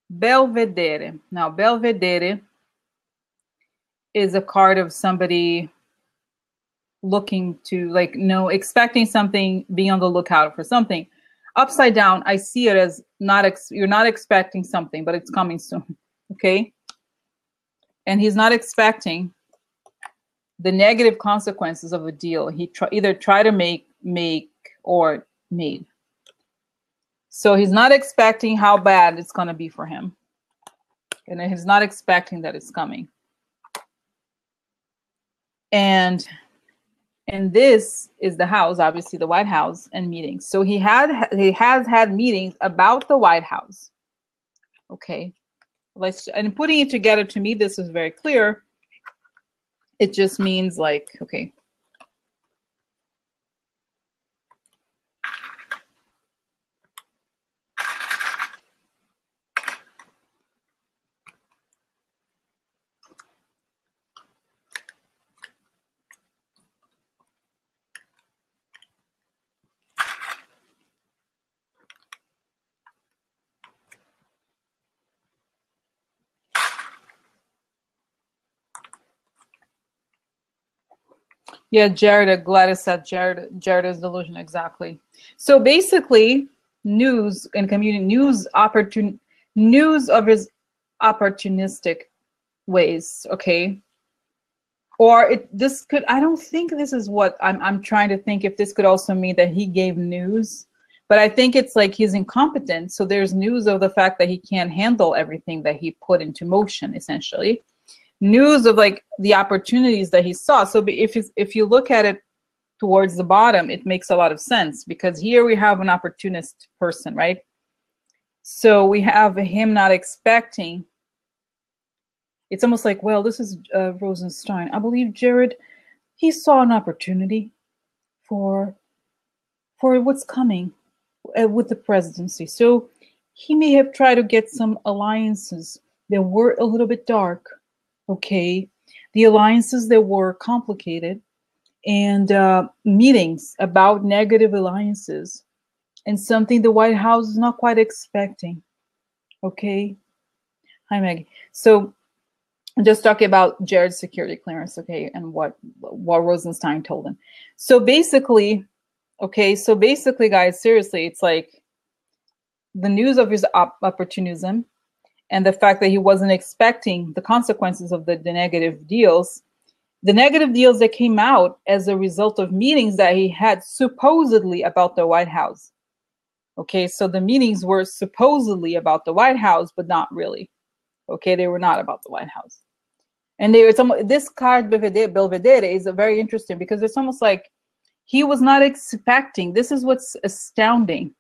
Belvedere. Now, Belvedere is a card of somebody looking to, like, expecting something, being on the lookout for something. Upside down, I see it as you're not expecting something, but it's coming soon, okay? And he's not expecting the negative consequences of a deal he either try to make or made. So he's not expecting how bad it's going to be for him. And he's not expecting that it's coming. And this is the house, obviously the White House, and meetings. So he has had meetings about the White House. Okay. And putting it together, to me, this is very clear. It just means, like, okay. Yeah, Jared, Gladys said Jared is delusion, exactly. So basically, news and community news of his opportunistic ways, okay? Or this could, I don't think this is what I'm trying to think, if this could also mean that he gave news, but I think it's like he's incompetent. So there's news of the fact that he can't handle everything that he put into motion, essentially. News of, like, the opportunities that he saw. So if you look at it towards the bottom, it makes a lot of sense, because here we have an opportunist person, right? So we have him not expecting. It's almost like, well, this is Rosenstein. I believe Jared, he saw an opportunity for what's coming with the presidency. So he may have tried to get some alliances that were a little bit dark. Okay, the alliances that were complicated, and meetings about negative alliances, and something the White House is not quite expecting. Okay, hi Maggie. So I'm just talking about Jared's security clearance, okay, and what Rosenstein told him. So basically, okay, guys, seriously, it's like the news of his opportunism, and the fact that he wasn't expecting the consequences of the negative deals. The negative deals that came out as a result of meetings that he had supposedly about the White House. Okay, so the meetings were supposedly about the White House, but not really. Okay, they were not about the White House. And this card, Belvedere, is very interesting, because it's almost like he was not expecting. This is what's astounding.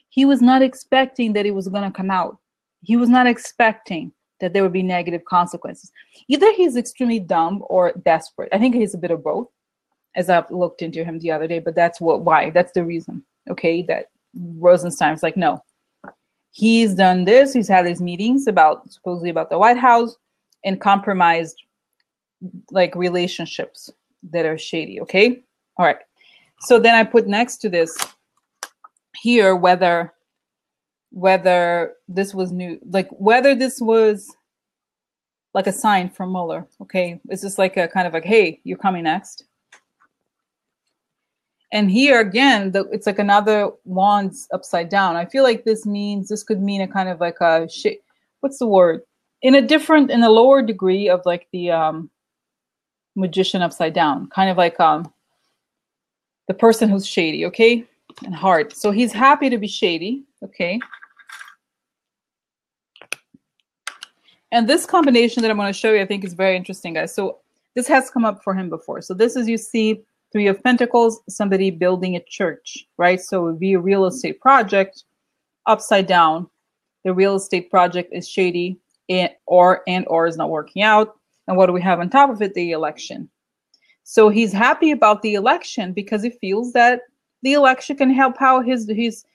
He was not expecting that it was going to come out. He was not expecting that there would be negative consequences. Either he's extremely dumb or desperate. I think he's a bit of both, as I've looked into him the other day, but that's why. That's the reason, okay, that Rosenstein's like, no. He's done this. He's had these meetings supposedly about the White House, and compromised, like, relationships that are shady, okay? All right. So then I put next to this here whether whether this was new, like whether this was like a sign from Mueller. Okay, it's just like a kind of like, hey, you're coming next. And here again, it's like another wands upside down. I feel like this could mean a kind of like a what's the word? In a lower degree of like the magician upside down, kind of like the person who's shady, okay, and hard. So he's happy to be shady, okay. And this combination that I'm going to show you, I think is very interesting, guys. So this has come up for him before. So this is, you see, Three of Pentacles, somebody building a church, right? So it would be a real estate project upside down. The real estate project is shady or is not working out. And what do we have on top of it? The election. So he's happy about the election because he feels that the election can help out his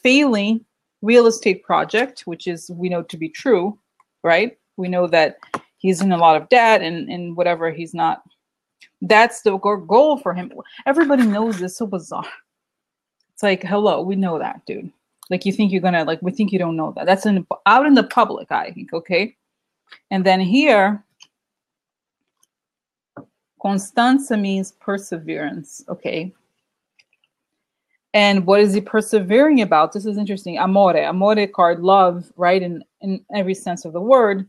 failing real estate project, which is, we know to be true, right? We know that he's in a lot of debt and whatever, he's not. That's the goal for him. Everybody knows this. So bizarre. It's like, hello, we know that, dude. Like, you think you're gonna, like, we think you don't know that. That's out in the public eye, I think, okay? And then here, Constanza means perseverance, okay? And what is he persevering about? This is interesting. Amore card, love, right? In every sense of the word.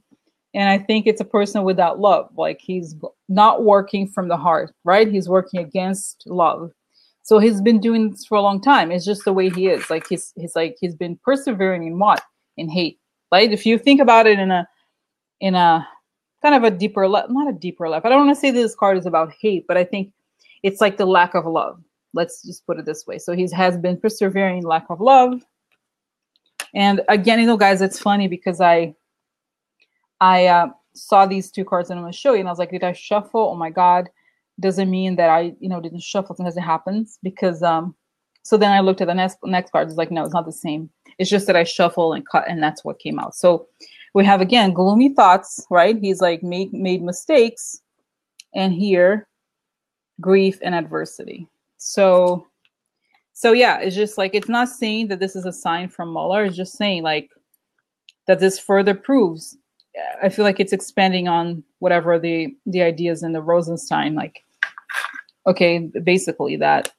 And I think it's a person without love. Like, he's not working from the heart, right? He's working against love. So he's been doing this for a long time. It's just the way he is. Like, he's been persevering in what? In hate, right? If you think about it in a kind of a deeper level, not a deeper level. I don't want to say that this card is about hate, but I think it's like the lack of love. Let's just put it this way. So he has been persevering in lack of love. And again, you know, guys, it's funny because I saw these two cards and I'm going to show you. And I was like, did I shuffle? Oh my God. Doesn't mean that I, didn't shuffle. Sometimes it happens because, so then I looked at the next card. It's like, no, it's not the same. It's just that I shuffle and cut and that's what came out. So we have, again, gloomy thoughts, right? He's like made mistakes. And here, grief and adversity. So yeah, it's just like, it's not saying that this is a sign from Mueller. It's just saying like that this further proves. I feel like it's expanding on whatever the ideas in the Rosenstein, like, okay, basically that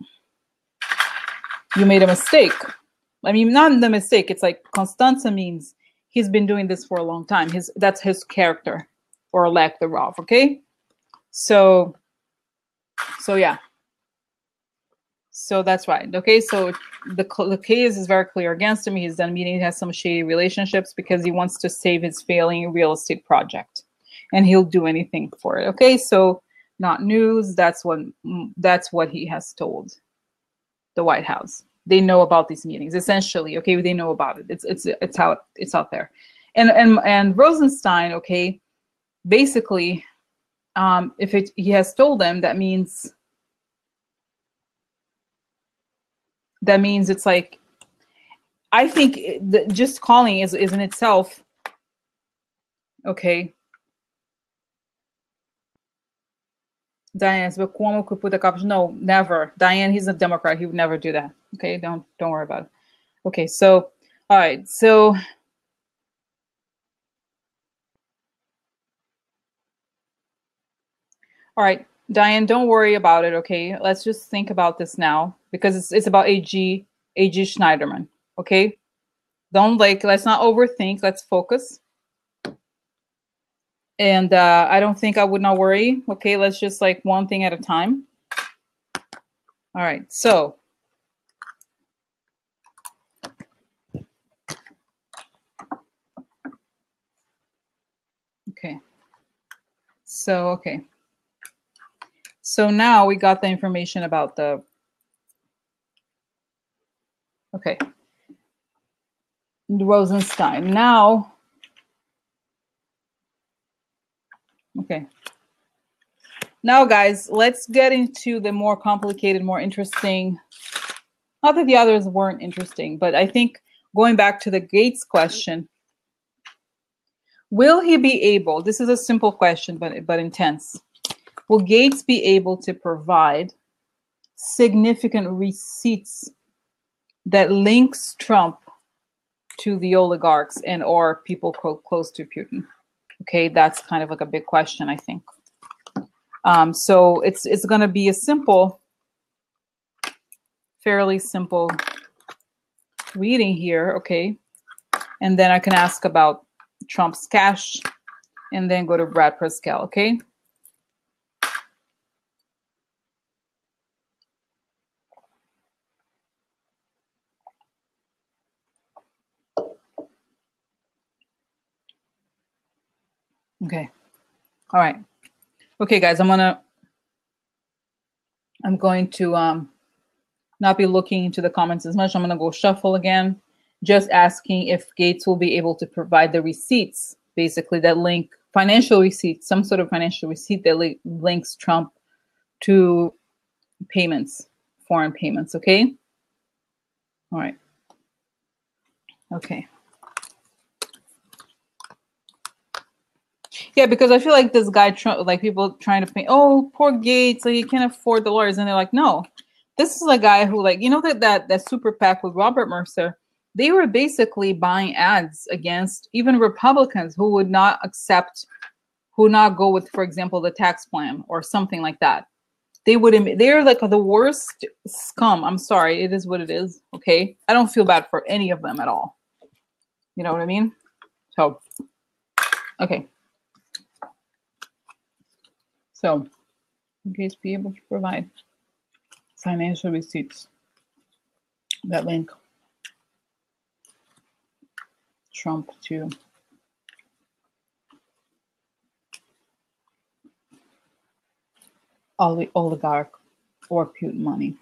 you made a mistake. I mean, not the mistake. It's like Constanza means he's been doing this for a long time. That's his character or lack thereof. Okay. So yeah. So that's right. Okay. So the case is very clear against him. He's done meeting, he has some shady relationships because he wants to save his failing real estate project and he'll do anything for it. Okay. So not news. That's what he has told the White House. They know about these meetings essentially. Okay. They know about it. It's out there. And Rosenstein. Okay. Basically, he has told them, that means it's like, I think just calling is in itself, okay. Diane, no, never. Diane, he's a Democrat. He would never do that. Okay, don't worry about it. Okay, so, all right, so. All right, Diane, don't worry about it, okay? Let's just think about this now because it's about A.G. Schneiderman, okay? Let's not overthink, let's focus. And I don't think I would not worry, okay? Let's just like one thing at a time. All right, so. Okay, so, okay. So now we got the information about the, okay, Rosenstein. Now, okay. Now, guys, let's get into the more complicated, more interesting, not that the others weren't interesting, but I think going back to the Gates question, will he be able, this is a simple question, but intense. Will Gates be able to provide significant receipts that links Trump to the oligarchs and or people close to Putin? Okay, that's kind of like a big question, I think. So it's going to be a simple, fairly simple reading here, okay? And then I can ask about Trump's cash and then go to Brad Parscale, okay? Okay. All right. Okay, guys, I'm going to not be looking into the comments as much. I'm going to go shuffle again, just asking if Gates will be able to provide the receipts, basically that link, financial receipts, some sort of financial receipt that links Trump to payments, foreign payments, okay? All right. Okay. Yeah, because I feel like this guy, like people trying to pay, oh, poor Gates, like he can't afford the lawyers. And they're like, no, this is a guy who, like, you know, that super PAC with Robert Mercer, they were basically buying ads against even Republicans who would not accept, who would not go with, for example, the tax plan or something like that. They're like the worst scum. I'm sorry, it is what it is, okay? I don't feel bad for any of them at all. You know what I mean? So, okay. So, Gates be able to provide financial receipts that link Trump to all the oligarch or Putin money.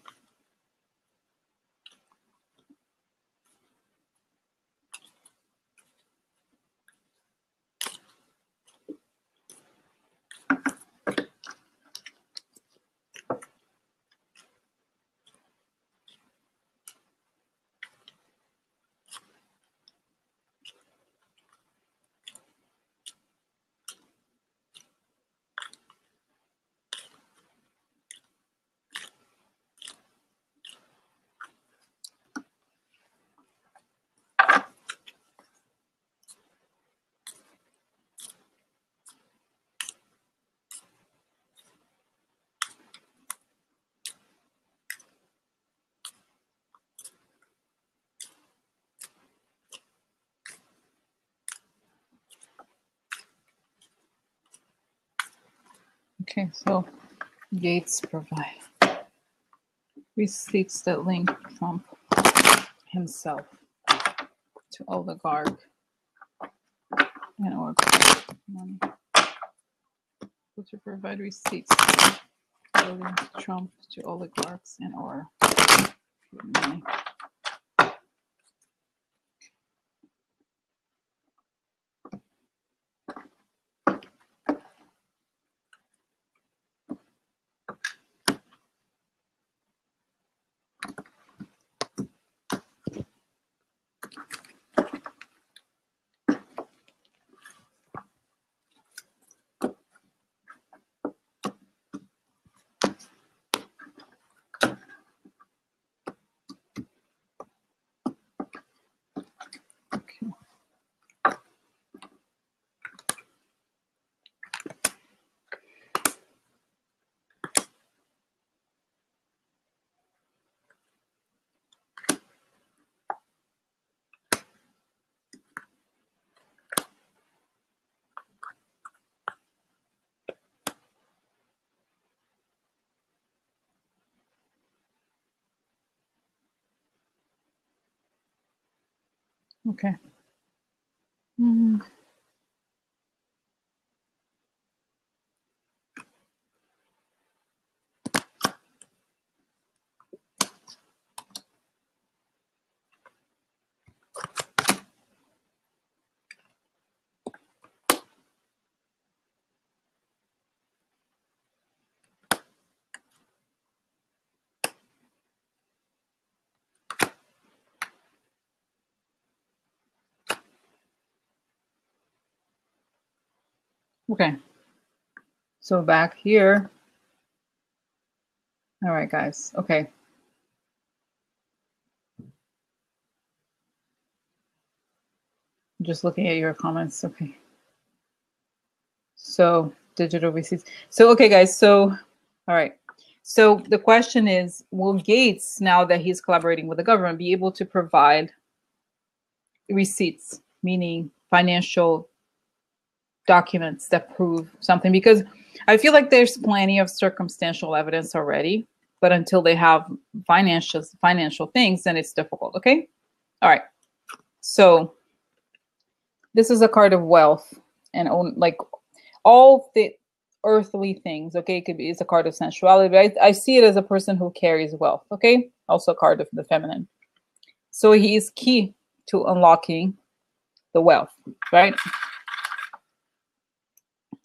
Okay, so Gates provide receipts that link Trump himself to oligarch and or money. To provide receipts that link Trump to oligarchs and or money. Okay. Okay. So back here. All right, guys. Okay. Just looking at your comments. Okay. So digital receipts. So, okay, guys. So, all right. So the question is, will Gates, now that he's collaborating with the government, be able to provide receipts, meaning financial documents that prove something? Because I feel like there's plenty of circumstantial evidence already, but until they have financial things, then it's difficult. Okay. All right. So this is a card of wealth and like all the earthly things. Okay. It's a card of sensuality, but I see it as a person who carries wealth. Okay. Also a card of the feminine. So he is key to unlocking the wealth, right?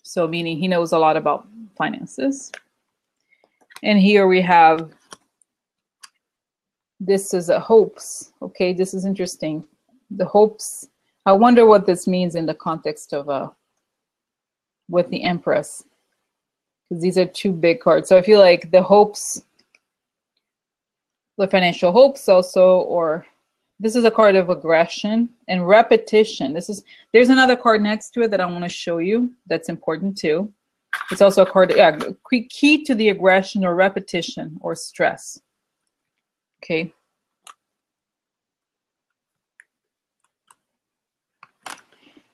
So meaning he knows a lot about finances. And here we have, this is a hopes. Okay, this is interesting. The hopes. I wonder what this means in the context of with the Empress, because these are two big cards. So I feel like the hopes, the financial hopes also, or this is a card of aggression and repetition. There's another card next to it that I want to show you that's important too. It's also a card, yeah, key to the aggression or repetition or stress. Okay.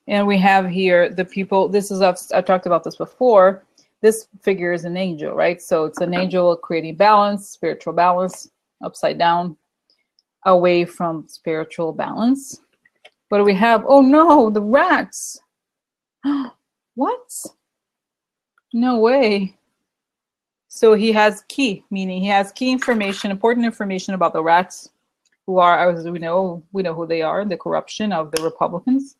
And we have here the people, this is, I've talked about this before. This figure is an angel, right? So it's an angel creating balance, spiritual balance, upside down, away from spiritual balance. What do we have? Oh no, the rats. What? No way. So he has key, meaning he has key information, important information about the rats, who are, as we know who they are, the corruption of the Republicans.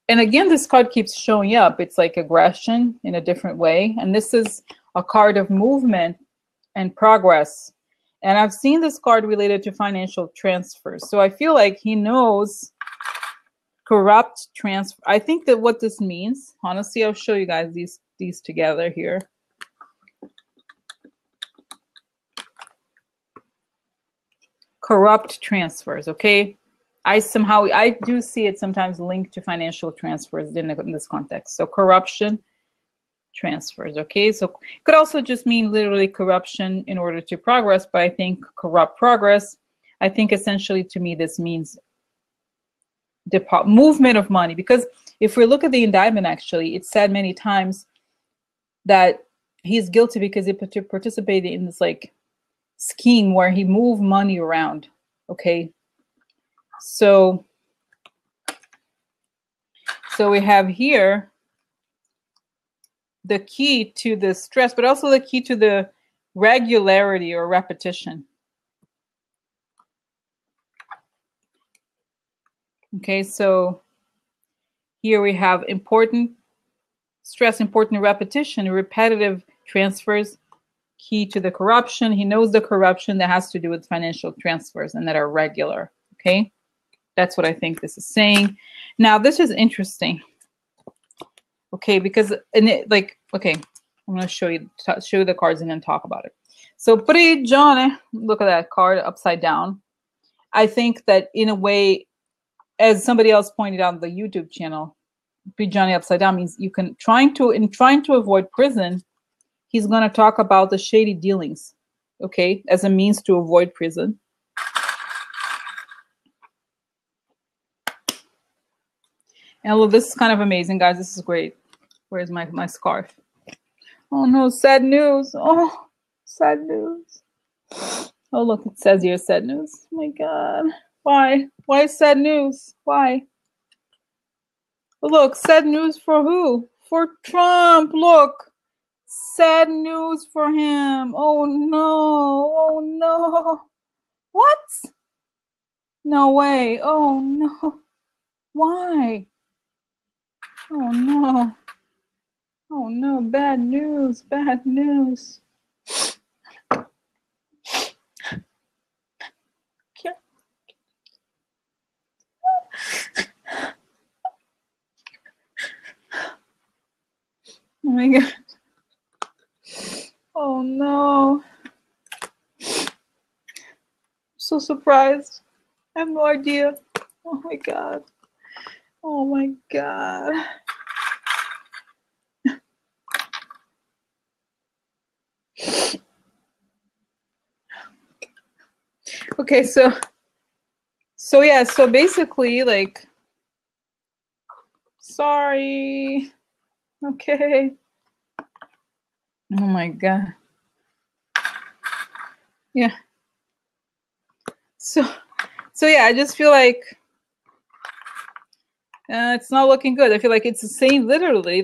And again, this card keeps showing up. It's like aggression in a different way. And this is a card of movement and progress. And I've seen this card related to financial transfers. So I feel like he knows corrupt transfer. I think that what this means, honestly, I'll show you guys these together here. Corrupt transfers, okay? I do see it sometimes linked to financial transfers in this context. So corruption transfers, okay? So it could also just mean literally corruption in order to progress, but I think corrupt progress, I think essentially to me this means movement of money. Because if we look at the indictment, actually, it said many times that he's guilty because he participated in this like scheme where he moved money around, okay? So we have here the key to the stress, but also the key to the regularity or repetition. Okay, so here we have important stress, important repetition, repetitive transfers, key to the corruption. He knows the corruption that has to do with financial transfers and that are regular. Okay, that's what I think this is saying. Now, this is interesting. Okay, because okay, I'm going to show you the cards and then talk about it. So, Pretty Johnny, look at that card upside down. I think that in a way, as somebody else pointed out on the YouTube channel, Pretty Johnny upside down means you can trying to avoid prison. He's going to talk about the shady dealings, okay, as a means to avoid prison. And look, this is kind of amazing, guys. This is great. Where's my scarf? Oh no, sad news. Oh, sad news. Oh, look, it says here sad news. Oh my God. Why? Why sad news? Why? Look, sad news for who? For Trump. Look. Sad news for him. Oh no. Oh no. What? No way. Oh no. Why? Oh no. Oh no. Bad news. Bad news. Oh my God. Oh no. I'm so surprised. I have no idea. Oh my God. Oh my God. Okay, so yeah, so basically, like, sorry. Okay. Oh my God. Yeah. So yeah, I just feel like it's not looking good. I feel like it's saying literally,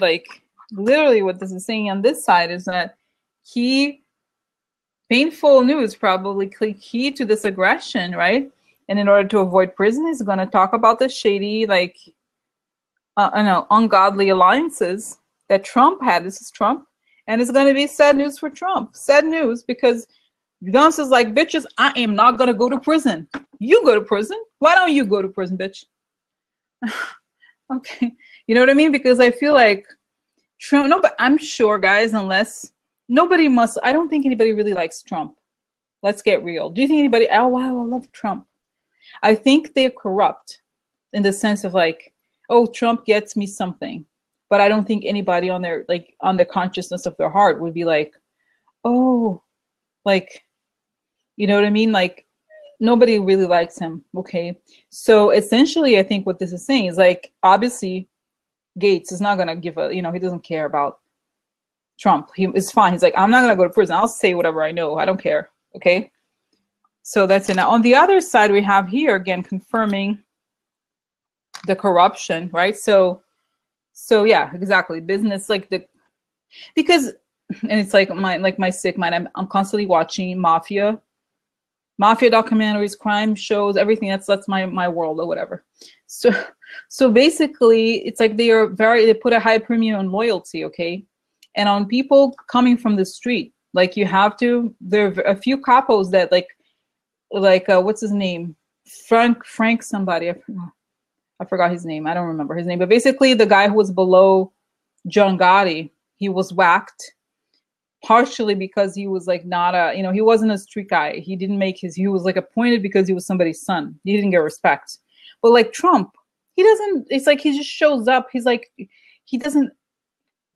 what this is saying on this side is that painful news, probably key to this aggression, right? And in order to avoid prison, he's going to talk about the shady, like, ungodly alliances that Trump had. This is Trump. And it's going to be sad news for Trump. Sad news because Guns is like, bitches, I am not going to go to prison. You go to prison. Why don't you go to prison, bitch? Okay. You know what I mean? Because I feel like Trump, no, but I'm sure, guys, unless I don't think anybody really likes Trump. Let's get real. Do you think anybody, oh, wow, I love Trump. I think they're corrupt in the sense of like, oh, Trump gets me something. But I don't think anybody on the consciousness of their heart would be like, oh, like, you know what I mean? Like, nobody really likes him. Okay. So essentially, I think what this is saying is like, obviously, Gates is not going to give he doesn't care about Trump. It's fine. He's like, I'm not going to go to prison. I'll say whatever I know. I don't care. Okay. So that's it. Now, on the other side, we have here, again, confirming the corruption, right? So yeah, exactly. Business, like because, and it's like my sick mind. I'm constantly watching mafia documentaries, crime shows, everything. That's my world or whatever. So basically, it's like they put a high premium on loyalty, okay, and on people coming from the street. Like there are a few capos that like what's his name, Frank somebody. I forgot his name. I don't remember his name, but basically the guy who was below John Gotti, he was whacked partially because he was like not he wasn't a street guy. He was like appointed because he was somebody's son. He didn't get respect. But like Trump, it's like he just shows up. He's like, he doesn't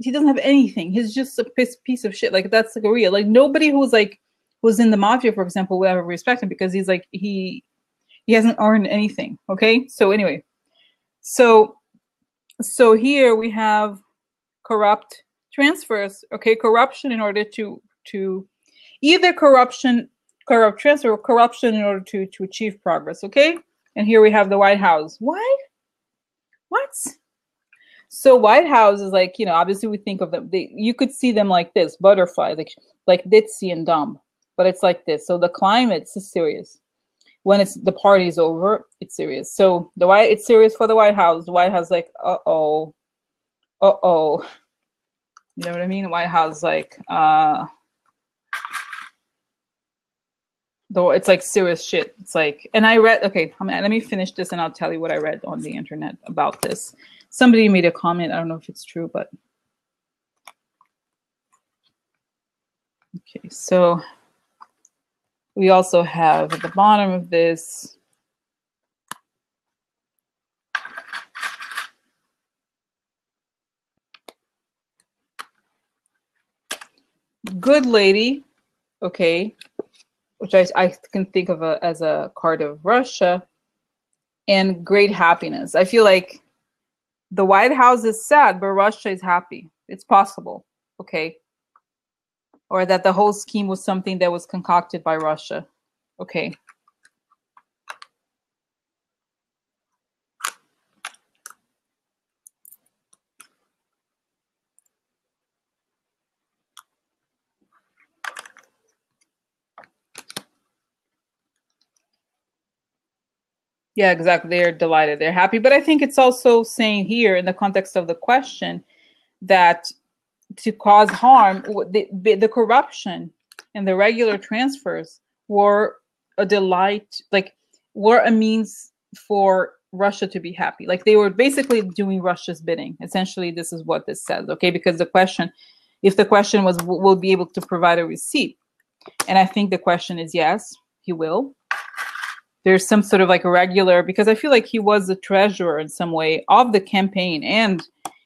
have anything. He's just a piece of shit. Like that's like a real, like nobody who's in the mafia, for example, would ever respect him because he's like, he hasn't earned anything. Okay. So anyway, so here we have corrupt transfers. Okay. Corruption in order to either corrupt transfer or corruption in order to achieve progress. Okay. And here we have the White House. What? So White House is like, obviously we think of them, you could see them like this, butterfly, like ditzy and dumb, but it's like this. So the climate is serious. When the party's over, it's serious. So it's serious for the White House. The White House like, uh-oh. You know what I mean? The White House like, though it's like serious shit. It's like, and I read, okay, let me finish this and I'll tell you what I read on the internet about this. Somebody made a comment. I don't know if it's true, but okay. So we also have at the bottom of this, good lady, okay, which I can think of as a card of Russia, and great happiness. I feel like the White House is sad, but Russia is happy. It's possible, okay? Or that the whole scheme was something that was concocted by Russia, okay? Yeah, exactly. They're delighted. They're happy. But I think it's also saying here in the context of the question that to cause harm, the corruption and the regular transfers were a delight, like were a means for Russia to be happy. Like they were basically doing Russia's bidding. Essentially, this is what this says, okay? Because if the question was, will be able to provide a receipt? And I think the question is yes, he will. there's some sort of like a regular, because I feel like he was the treasurer in some way of the campaign, and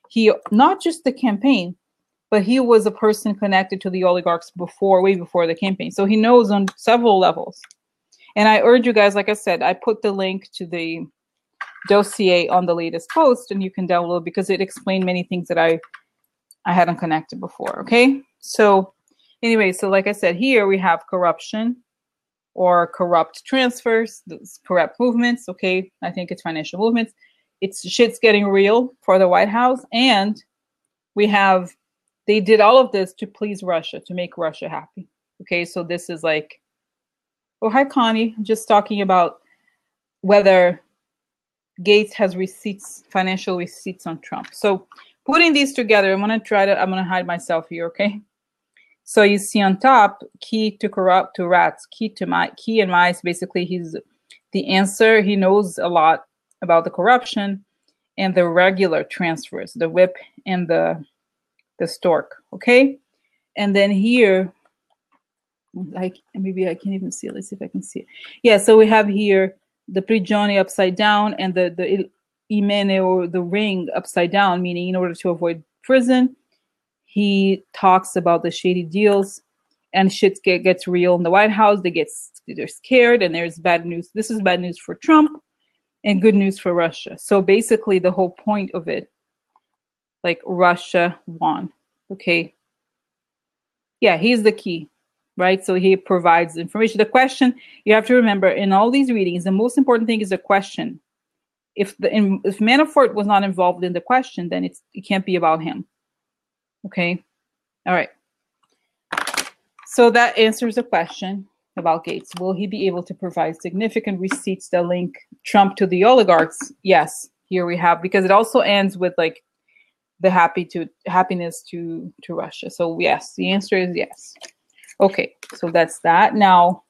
he, not just the campaign, but he was a person connected to the oligarchs before, way before the campaign. So he knows on several levels. And I urge you guys, like I said, I put the link to the dossier on the latest post, and you can download, because it explained many things that I hadn't connected before. Okay. So anyway, so like I said, here we have corruption or corrupt transfers, corrupt movements. Okay. I think it's financial movements. It's shit's getting real for the White House. And we have, they did all of this to please Russia, to make Russia happy. Okay. So this is like, oh, hi, Connie. Just talking about whether Gates has receipts, financial receipts on Trump. So putting these together, I'm going to hide myself here, okay? So you see on top, key to corrupt to rats, key and mice. Basically, he's the answer. He knows a lot about the corruption and the regular transfers, the whip and the stork, okay? And then here, like maybe I can't even see it. Let's see if I can see it. Yeah, so we have here the prigione upside down and the imene, or the ring, upside down, meaning in order to avoid prison. He talks about the shady deals, and shit gets real in the White House. They're scared, and there's bad news. This is bad news for Trump and good news for Russia. So basically the whole point of it, like Russia won, okay? Yeah, he's the key, right? So he provides information. The question, you have to remember, in all these readings, the most important thing is the question. If Manafort was not involved in the question, then it can't be about him. Okay. All right. So that answers the question about Gates. Will he be able to provide significant receipts that link Trump to the oligarchs? Yes. Here we have, because it also ends with like the happiness to Russia. So yes, the answer is yes. Okay. So that's that. Now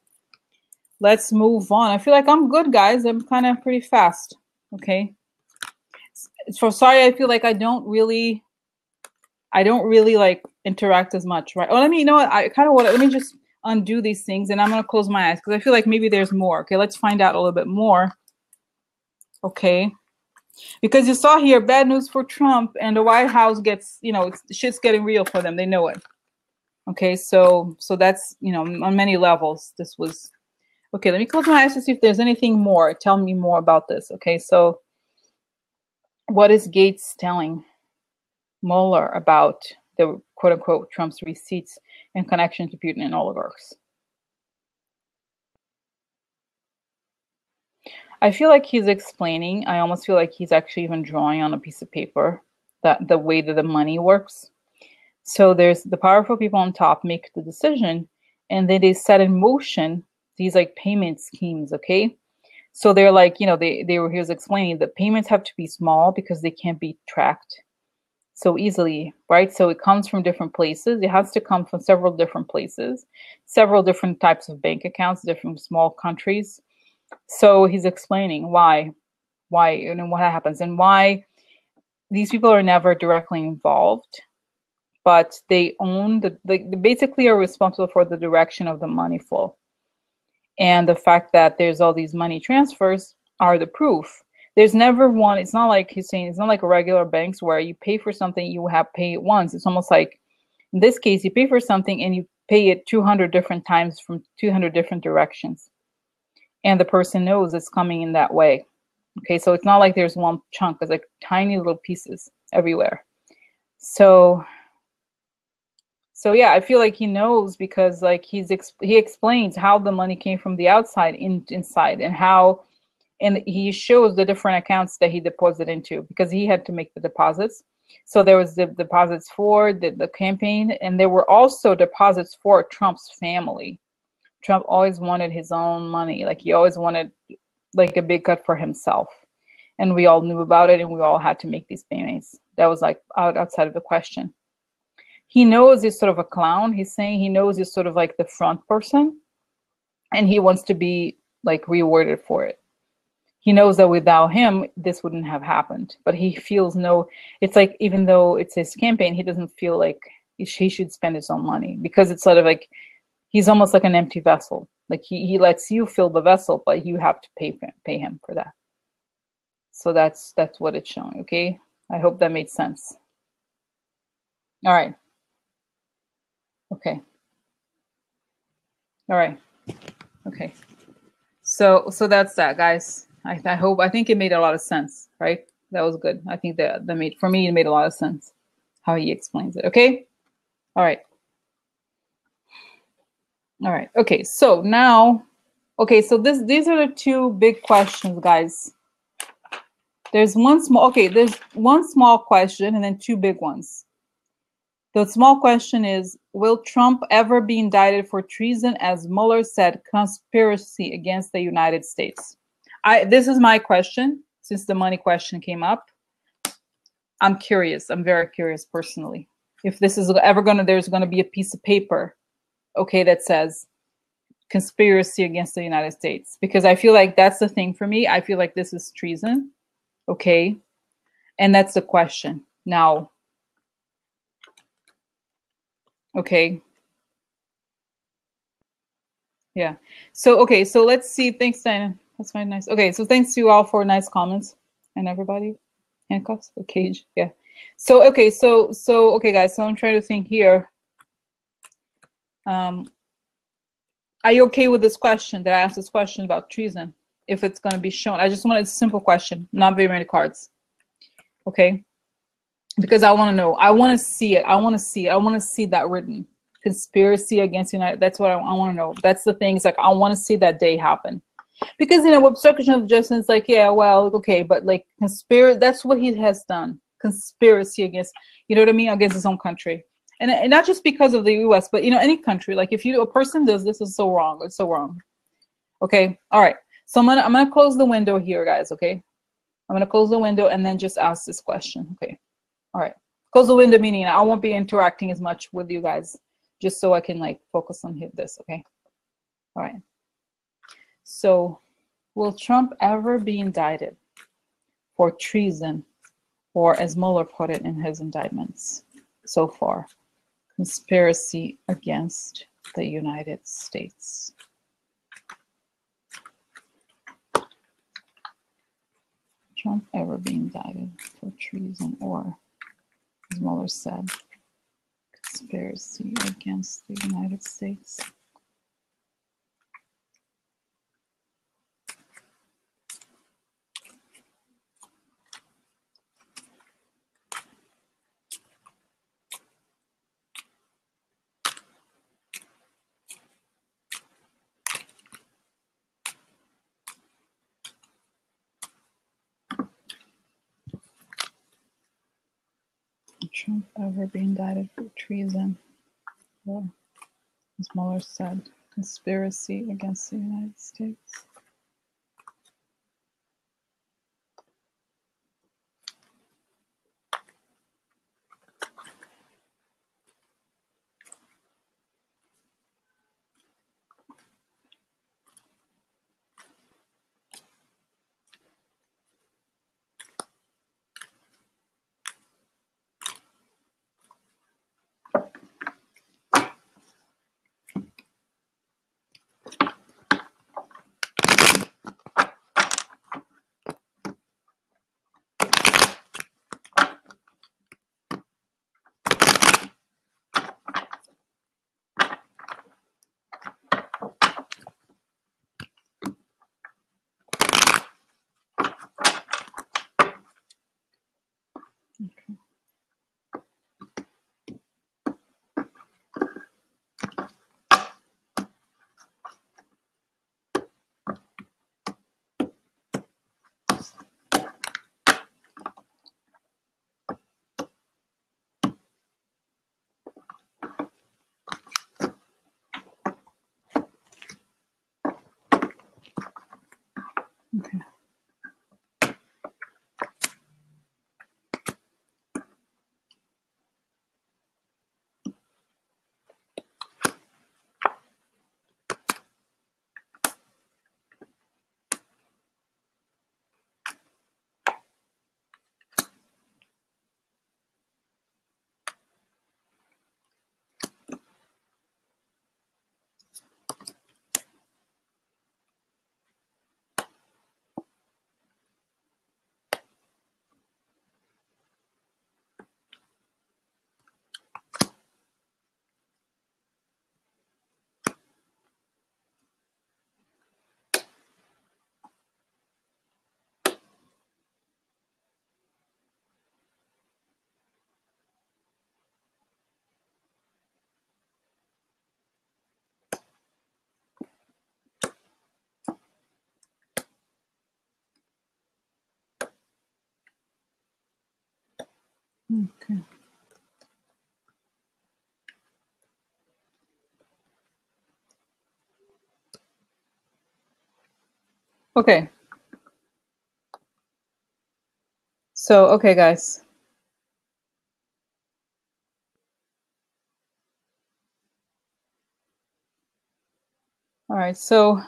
let's move on. I feel like I'm good, guys. I'm kind of pretty fast. Okay. So sorry, I feel like I don't really like interact as much, right? Oh, let me, you know what? I kind of want to, let me just undo these things, and I'm going to close my eyes because I feel like maybe there's more. Okay, let's find out a little bit more. Okay. Because you saw here, bad news for Trump, and the White House gets, you know, shit's getting real for them. They know it. Okay, so that's, you know, on many levels, this was, okay, let me close my eyes to see if there's anything more. Tell me more about this. Okay, so what is Gates telling Mueller about the quote-unquote Trump's receipts in connection to Putin and oligarchs? I feel like he's explaining. I almost feel like he's actually even drawing on a piece of paper that the way that the money works. So there's the powerful people on top make the decision, and then they set in motion these like payment schemes. Okay, so they're like, you know, he was explaining that payments have to be small because they can't be tracked so easily, right? So it comes from different places. It has to come from several different places, several different types of bank accounts, different small countries. So he's explaining why, you know, what happens and why these people are never directly involved, but they own they basically are responsible for the direction of the money flow. And the fact that there's all these money transfers are the proof. There's never one, it's not like he's saying, it's not like regular banks where you pay for something, you have pay it once. It's almost like, in this case, you pay for something and you pay it 200 different times from 200 different directions. And the person knows it's coming in that way. Okay, so it's not like there's one chunk, it's like tiny little pieces everywhere. So yeah, I feel like he knows because like he explains how the money came from the outside inside, and how, and he shows the different accounts that he deposited into, because he had to make the deposits. So there was the deposits for the campaign, and there were also deposits for Trump's family. Trump always wanted his own money. Like he always wanted like a big cut for himself. And we all knew about it, and we all had to make these payments. That was like outside of the question. He knows he's sort of a clown. He's saying he knows he's sort of like the front person, and he wants to be like rewarded for it. He knows that without him, this wouldn't have happened. But he feels it's like, even though it's his campaign, he doesn't feel like he should spend his own money, because it's sort of like, he's almost like an empty vessel. Like he lets you fill the vessel, but you have to pay him for that. So that's what it's showing. Okay, I hope that made sense. All right. Okay. All right. Okay. So that's that, guys. I think it made a lot of sense, right? That was good. I think that made, for me, it made a lot of sense how he explains it. Okay. All right. All right. Okay. So now, okay. So these are the two big questions, guys. There's one small question and then two big ones. The small question is, will Trump ever be indicted for treason, as Mueller said, conspiracy against the United States? This is my question, since the money question came up. I'm curious. I'm very curious personally. If this is ever there's gonna be a piece of paper, okay, that says conspiracy against the United States, because I feel like that's the thing for me. I feel like this is treason, okay, and that's the question now. Okay. Yeah. So, okay. So let's see. Thanks, Diana. That's very nice. Okay. So thanks to you all for nice comments and everybody. Handcuffs, the cage. Yeah. So, okay. So, okay, guys. So I'm trying to think here. Are you okay with this question that I asked this question about treason? If it's going to be shown, I just wanted a simple question, not very many cards. Okay. Because I want to know. I want to see it. I want to see it. I want to see that written. Conspiracy against the United. That's what I want to know. That's the thing. It's like I want to see that day happen, because with obstruction of justice, it's like, yeah, well, okay, but like conspiracy. That's what he has done. Conspiracy against, you know what I mean, against his own country, and not just because of the U.S., but any country. Like if a person does this, is so wrong. It's so wrong. Okay. All right. So I'm gonna close the window here, guys. Okay. I'm gonna close the window and then just ask this question. Okay. All right. Close the window meaning I won't be interacting as much with you guys, just so I can like focus on this, okay? All right. So, will Trump ever be indicted for treason, or as Mueller put it in his indictments so far, conspiracy against the United States? Trump ever be indicted for treason, or as Mueller said, conspiracy against the United States? Trump ever be indicted for treason, or, as Mueller said, conspiracy against the United States? Okay. Okay. Okay. Okay. So, okay, guys. All right. So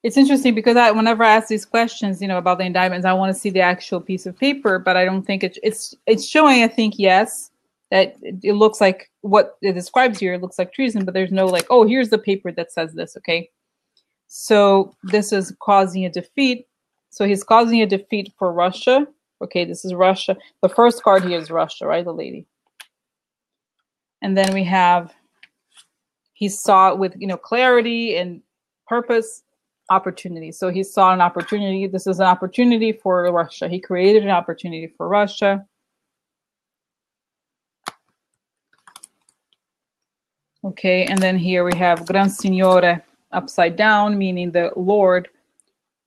it's interesting because whenever I ask these questions, about the indictments, I want to see the actual piece of paper, but I don't think it's showing. I think yes, that it looks like what it describes here. It looks like treason, but there's no like, oh, here's the paper that says this. Okay. So this is causing a defeat. So he's causing a defeat for Russia. Okay, this is Russia. The first card here is Russia, right? The lady. And then we have, he saw it with, clarity and purpose, opportunity. So he saw an opportunity. This is an opportunity for Russia. He created an opportunity for Russia. Okay, and then here we have Gran Signore upside down, meaning the Lord,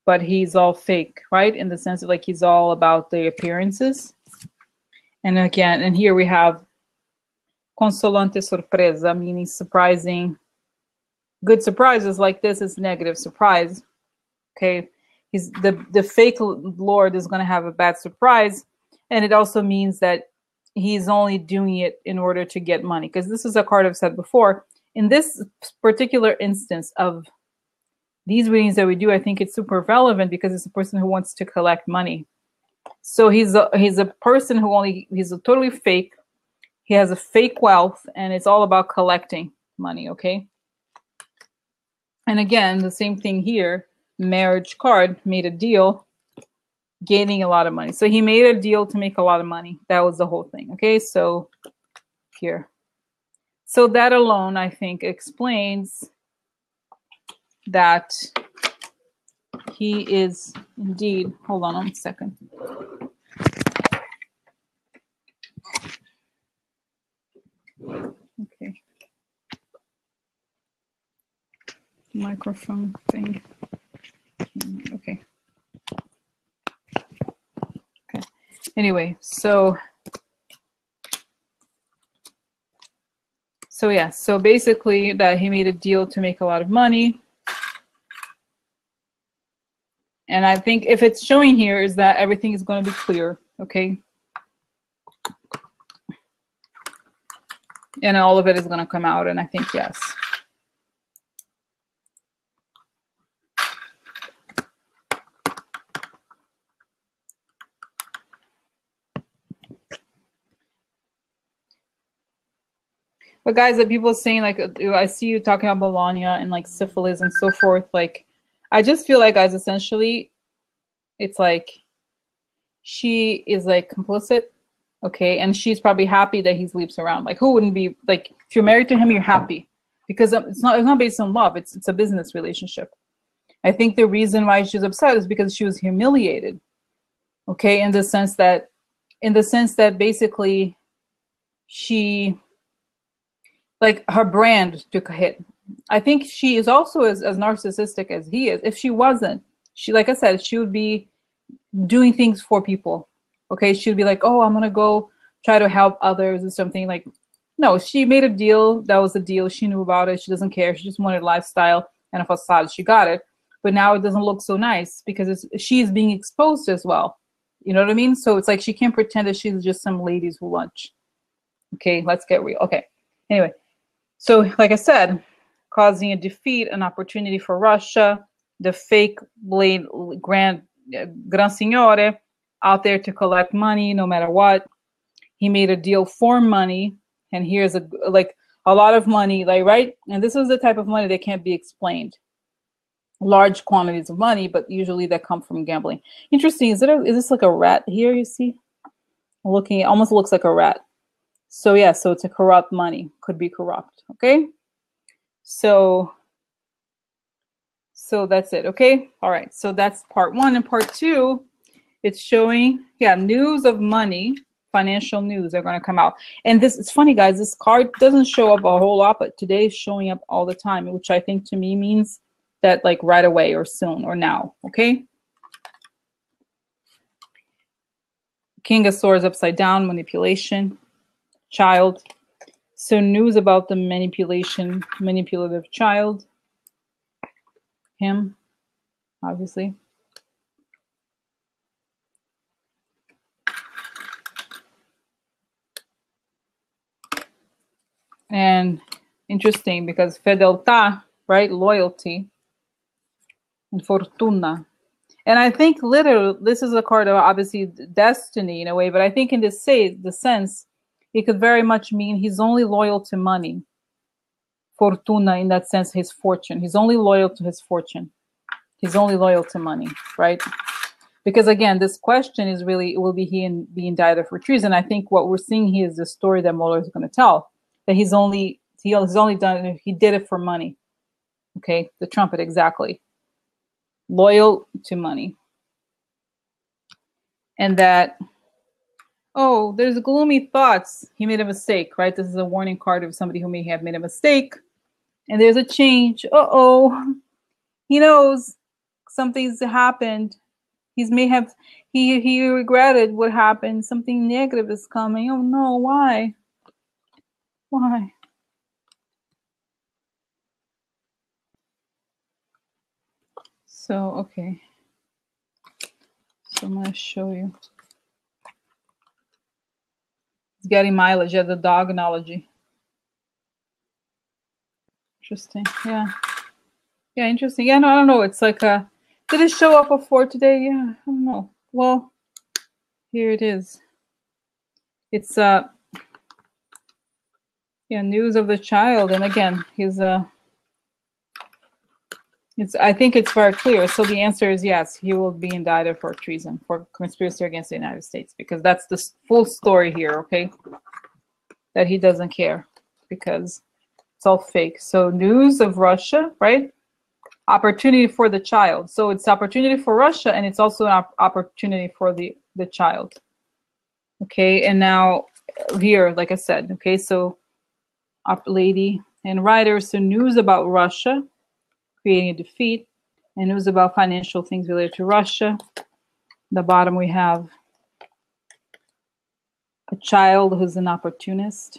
but he's all fake, right? In the sense of like he's all about the appearances. And again, and here we have Consolante sorpresa, meaning surprising. Good surprises like this is negative surprise. Okay, he's the fake Lord is going to have a bad surprise, and it also means that he's only doing it in order to get money. Because this is a card I've said before. In this particular instance of these readings that we do, I think it's super relevant because it's a person who wants to collect money. So he's a person who he's a totally fake. He has a fake wealth, and it's all about collecting money, okay? And again, the same thing here, marriage card, made a deal, gaining a lot of money. So he made a deal to make a lot of money. That was the whole thing, okay? So here. So that alone, I think, explains that he is indeed, hold on a second. Okay. Microphone thing. Okay. Okay. Anyway, so yeah, so basically that he made a deal to make a lot of money. And I think if it's showing here is that everything is going to be clear, okay? And all of it is going to come out, and I think yes. But guys, that people saying like, I see you talking about Bologna and like syphilis and so forth. Like, I just feel like, guys, essentially, it's like she is like complicit, okay, and she's probably happy that he sleeps around. Like, who wouldn't be like, if you're married to him, you're happy because it's not based on love. It's a business relationship. I think the reason why she's upset is because she was humiliated, okay, in the sense that basically she, like, her brand took a hit. I think she is also as narcissistic as he is. If she wasn't, she, like I said, she would be doing things for people. Okay, she'd be like, oh, I'm gonna go try to help others or something. Like, no, she made a deal. That was the deal. She knew about it. She doesn't care. She just wanted lifestyle and a facade. She got it. But now it doesn't look so nice because she's being exposed as well. You know what I mean? So it's like she can't pretend that she's just some ladies who lunch. Okay, let's get real. Okay, anyway. So, like I said, causing a defeat, an opportunity for Russia, the fake Gran Signore out there to collect money no matter what. He made a deal for money, and here's a lot of money, like, right? And this is the type of money that can't be explained. Large quantities of money, but usually that come from gambling. Interesting. Is this like a rat here? You see, looking, it almost looks like a rat. So yeah, so it's a corrupt money, could be corrupt, okay? So that's it, okay? All right, so that's part one. And part two, it's showing, yeah, news of money, financial news are gonna come out. And this, it's funny, guys, this card doesn't show up a whole lot, but today is showing up all the time, which I think to me means that like right away or soon or now, okay? King of Swords upside down, manipulation, child. So news about the manipulative child. Him, obviously. And interesting because fedeltà, right? Loyalty. And fortuna. And I think literally, this is a card of obviously destiny in a way, but I think in the sense, it could very much mean he's only loyal to money. Fortuna, in that sense, his fortune. He's only loyal to his fortune. He's only loyal to money, right? Because again, this question is really, will be he be indicted for treason? I think what we're seeing here is the story that Mueller is going to tell, that he's only done it, he did it for money. Okay, the trumpet, exactly. Loyal to money. And that, oh, there's gloomy thoughts. He made a mistake, right? This is a warning card of somebody who may have made a mistake. And there's a change. Uh-oh. He knows something's happened. He regretted what happened. Something negative is coming. Oh no, why? Why? So, okay. So I'm going to show you. It's getting mileage at the dog analogy. Interesting. Yeah. Yeah, interesting. Yeah, no, I don't know. It's like a, did it show up before today? Yeah, I don't know. Well, here it is. It's yeah, news of the child. And again, he's I think it's very clear. So the answer is yes, he will be indicted for treason, for conspiracy against the United States, because that's the full story here, okay? That he doesn't care because it's all fake. So news of Russia, right? Opportunity for the child. So it's opportunity for Russia, and it's also an opportunity for the child. Okay, and now here, like I said, okay, so lady and writer, so news about Russia, creating a defeat, and news about financial things related to Russia. The bottom we have a child who's an opportunist.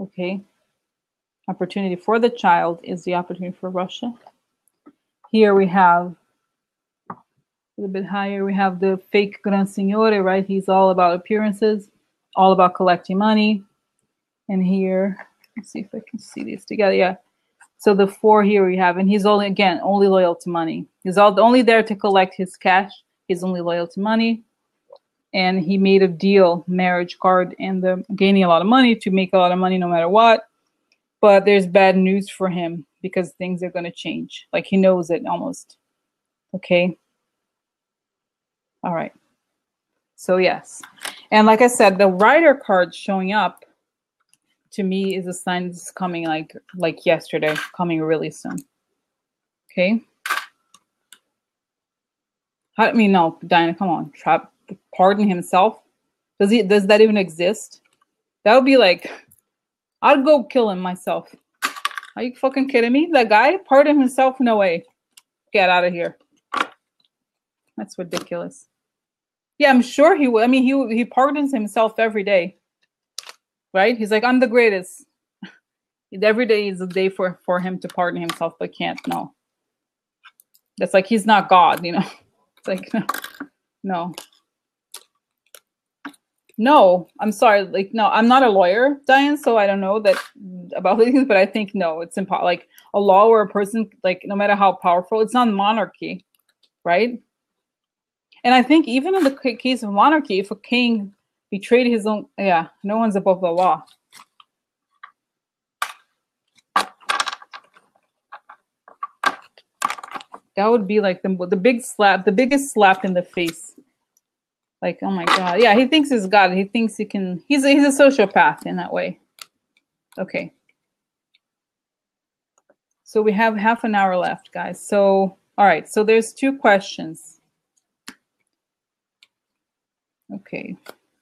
Okay, opportunity for the child is the opportunity for Russia. Here we have a little bit higher, we have the fake Gran Signore, right? He's all about appearances, all about collecting money. And here, let's see if I can see these together. Yeah. So the 4 here we have, and he's only, again, only loyal to money. He's only there to collect his cash. He's only loyal to money. And he made a deal, marriage card, and the gaining a lot of money to make a lot of money no matter what. But there's bad news for him because things are going to change. Like he knows it almost. Okay. All right. So yes. And like I said, the writer card showing up to me is a sign this is coming like yesterday, coming really soon. Okay. I mean, no, Diana, come on. Pardon himself. Does that even exist? That would be like, I'd go kill him myself. Are you fucking kidding me? That guy pardoned himself? No way. Get out of here. That's ridiculous. Yeah, I'm sure he would. I mean, he pardons himself every day. Right? He's like, I'm the greatest. Every day is a day for him to pardon himself, but can't. No. That's like, he's not God, you know? It's like, no. No, I'm sorry. Like, no, I'm not a lawyer, Diane, so I don't know that about things, but I think, no, it's impossible. Like, a law where a person, like, no matter how powerful, it's not monarchy, right? And I think even in the case of monarchy, if a king betrayed his own, yeah, no one's above the law. That would be like the big slap, the biggest slap in the face. Like, oh my God. Yeah, he thinks he's God. He thinks he can, he's a sociopath in that way. Okay. So we have half an hour left, guys. So, all right. So there's 2 questions. Okay.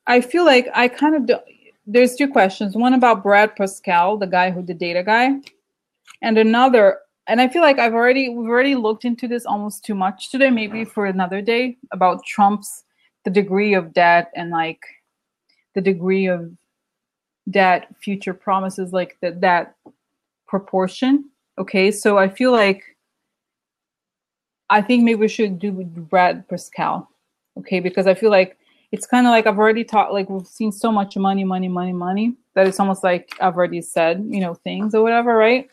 I feel like I kind of, there's 2 questions. One about Brad Pascale, the guy who the data guy, and another, and I feel like we've already looked into this almost too much today, maybe for another day, about Trump's the degree of debt and like the degree of debt, future promises, like that proportion. Okay, so I feel like I think maybe we should do Brad Pascale. Okay, because I feel like it's kind of like I've already taught, like we've seen so much money that it's almost like I've already said, you know, things or whatever, right?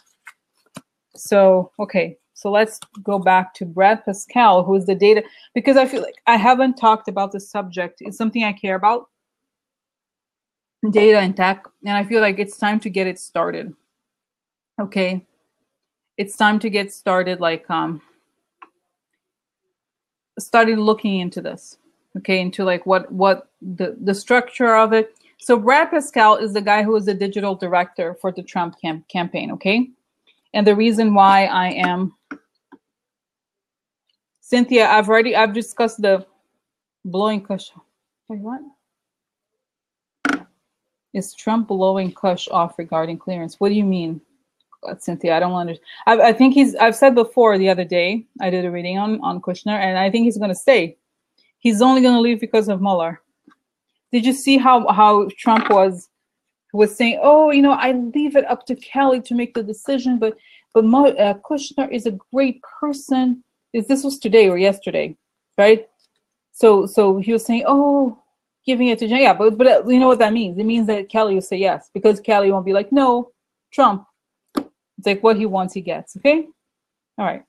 So, okay, so let's go back to Brad Pascale, who is the data, because I feel like I haven't talked about the subject. It's something I care about, data and tech, and I feel like it's time to get it started. Okay, it's time to get started, like started looking into this. Okay, into like what the structure of it. So Brad Pascale is the guy who is the digital director for the Trump campaign. Okay, and the reason why I am Cynthia, I've discussed the blowing Kush. Wait, what? Is Trump blowing Kush off regarding clearance? What do you mean, Cynthia? I don't understand. I think I've said before the other day, I did a reading on Kushner, and I think he's going to stay. He's only going to leave because of Mueller. Did you see how Trump was saying, oh, you know, I leave it up to Kelly to make the decision, but Kushner is a great person. This was today or yesterday, right? So he was saying, oh, giving it to Jen. Yeah, but you know what that means? It means that Kelly will say yes, because Kelly won't be like, no, Trump. It's like what he wants, he gets. Okay, all right.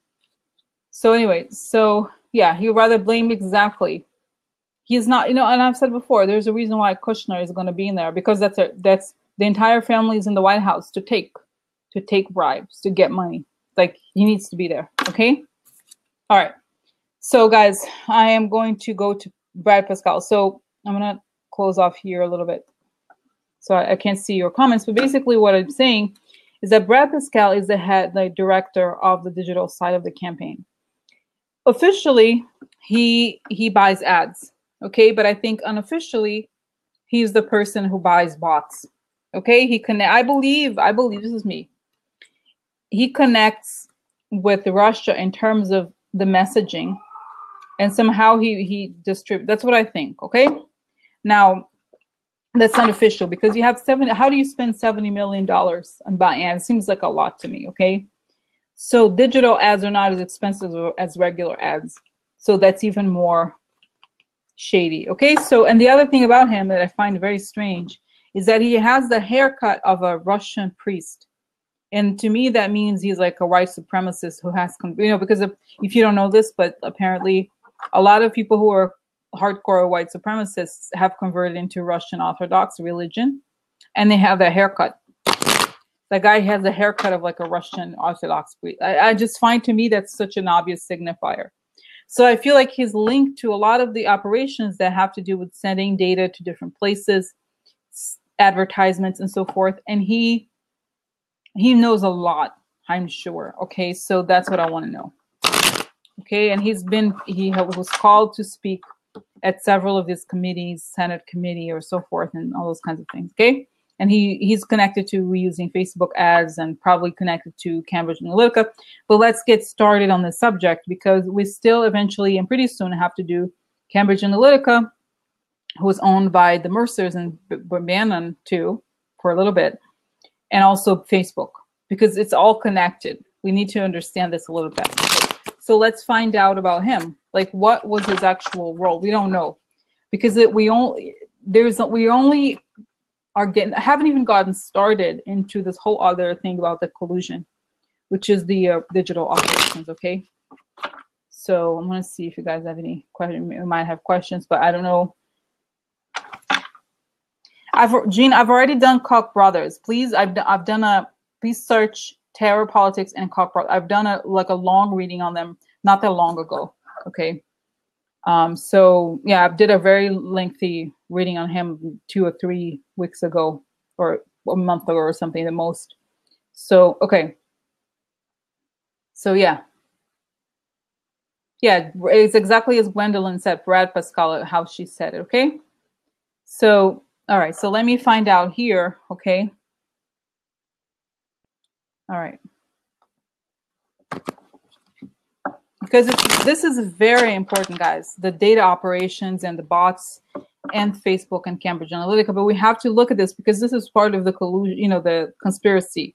So anyway, so yeah, he'd rather blame exactly. He's not, you know, and I've said before, there's a reason why Kushner is going to be in there, because that's the entire family is in the White House to take bribes, to get money. Like, he needs to be there. Okay, all right. So guys, I am going to go to Brad Pascale. So I'm gonna close off here a little bit, so I can't see your comments. But basically, what I'm saying is that Brad Pascale is the director of the digital side of the campaign. Officially, he buys ads, okay, but I think unofficially, he's the person who buys bots. Okay, I believe this is me. He connects with Russia in terms of the messaging, and somehow he distributes. That's what I think. Okay, now that's not official, because you have how do you spend $70 million on buying ads? It seems like a lot to me. Okay, so digital ads are not as expensive as regular ads, so that's even more shady. Okay, so, and the other thing about him that I find very strange is that he has the haircut of a Russian priest. And to me, that means he's like a white supremacist who has, you know, because if you don't know this, but apparently a lot of people who are hardcore white supremacists have converted into Russian Orthodox religion, and they have that haircut. The guy has a haircut of like a Russian Orthodox priest. I just find, to me, that's such an obvious signifier. So I feel like he's linked to a lot of the operations that have to do with sending data to different places, advertisements, and so forth. And he knows a lot, I'm sure. Okay, so that's what I want to know. Okay, and he was called to speak at several of his committees, Senate committee or so forth, and all those kinds of things. Okay, and he's connected to reusing Facebook ads and probably connected to Cambridge Analytica. But let's get started on the subject, because we still eventually and pretty soon have to do Cambridge Analytica, who was owned by the Mercers and Bannon too for a little bit, and also Facebook, because it's all connected. We need to understand this a little bit. So let's find out about him. Like, what was his actual role? We don't know, because we haven't even gotten started into this whole other thing about the collusion, which is the digital operations. Okay, so I'm gonna see if you guys have any questions. You might have questions, but I don't know. Jean, I've already done Koch brothers. Please, please search terror politics and Koch brothers. I've done a long reading on them not that long ago. Okay, so yeah, I did a very lengthy reading on him 2 or 3 weeks ago, or a month ago or something the most. So okay, so yeah, it's exactly as Gwendolyn said, Brad Pascale, how she said it. Okay, so all right, so let me find out here. Okay, all right. because this is very important, guys, the data operations and the bots and Facebook and Cambridge Analytica. But we have to look at this because this is part of the collusion, you know, the conspiracy.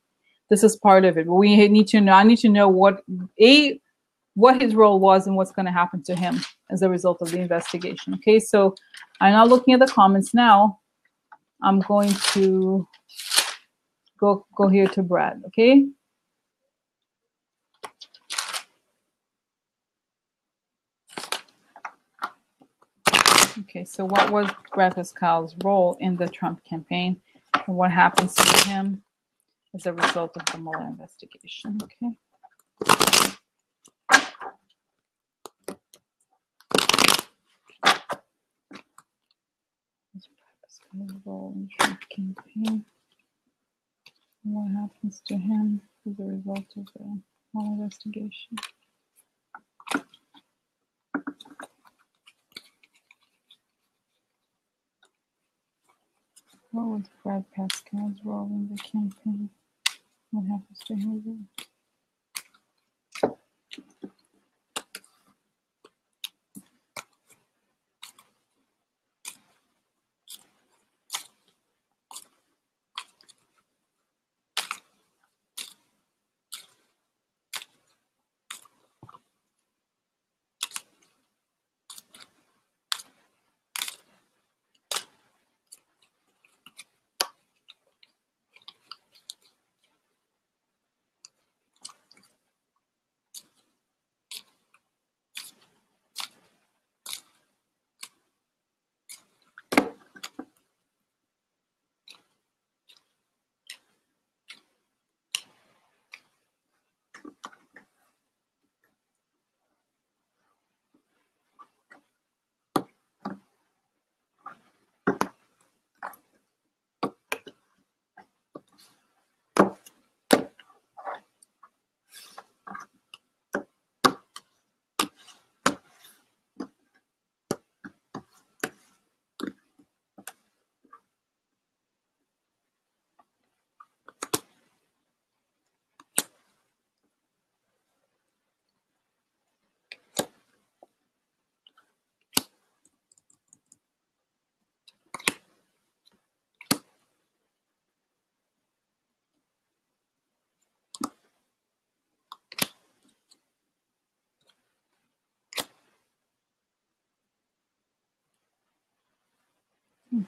This is part of it. But we need to know, I need to know what his role was and what's going to happen to him as a result of the investigation. Okay, so I'm not looking at the comments now. I'm going to go here to Brad, okay? Okay, so what was Brad Pascale's role in the Trump campaign and what happens to him as a result of the Mueller investigation, okay? Role in Trump campaign. What happens to him as a result of the whole investigation? What was Brad Pascale's role in the campaign? What happens to him?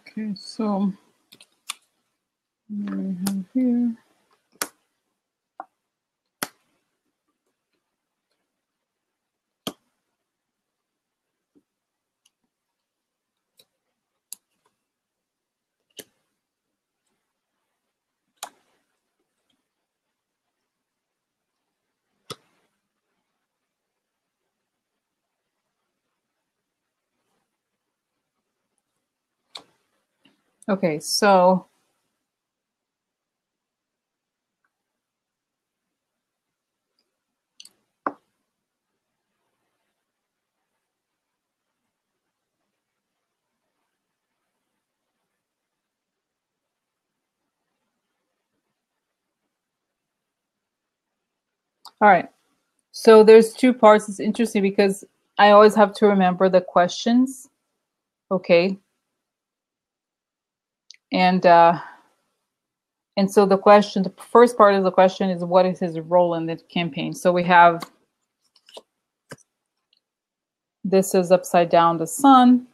Okay, so what do we have here? Okay, so all right. So there's two parts. It's interesting because I always have to remember the questions. Okay. And so the question, the first part of the question is, what is his role in the campaign? So we have, this is upside down, the sun,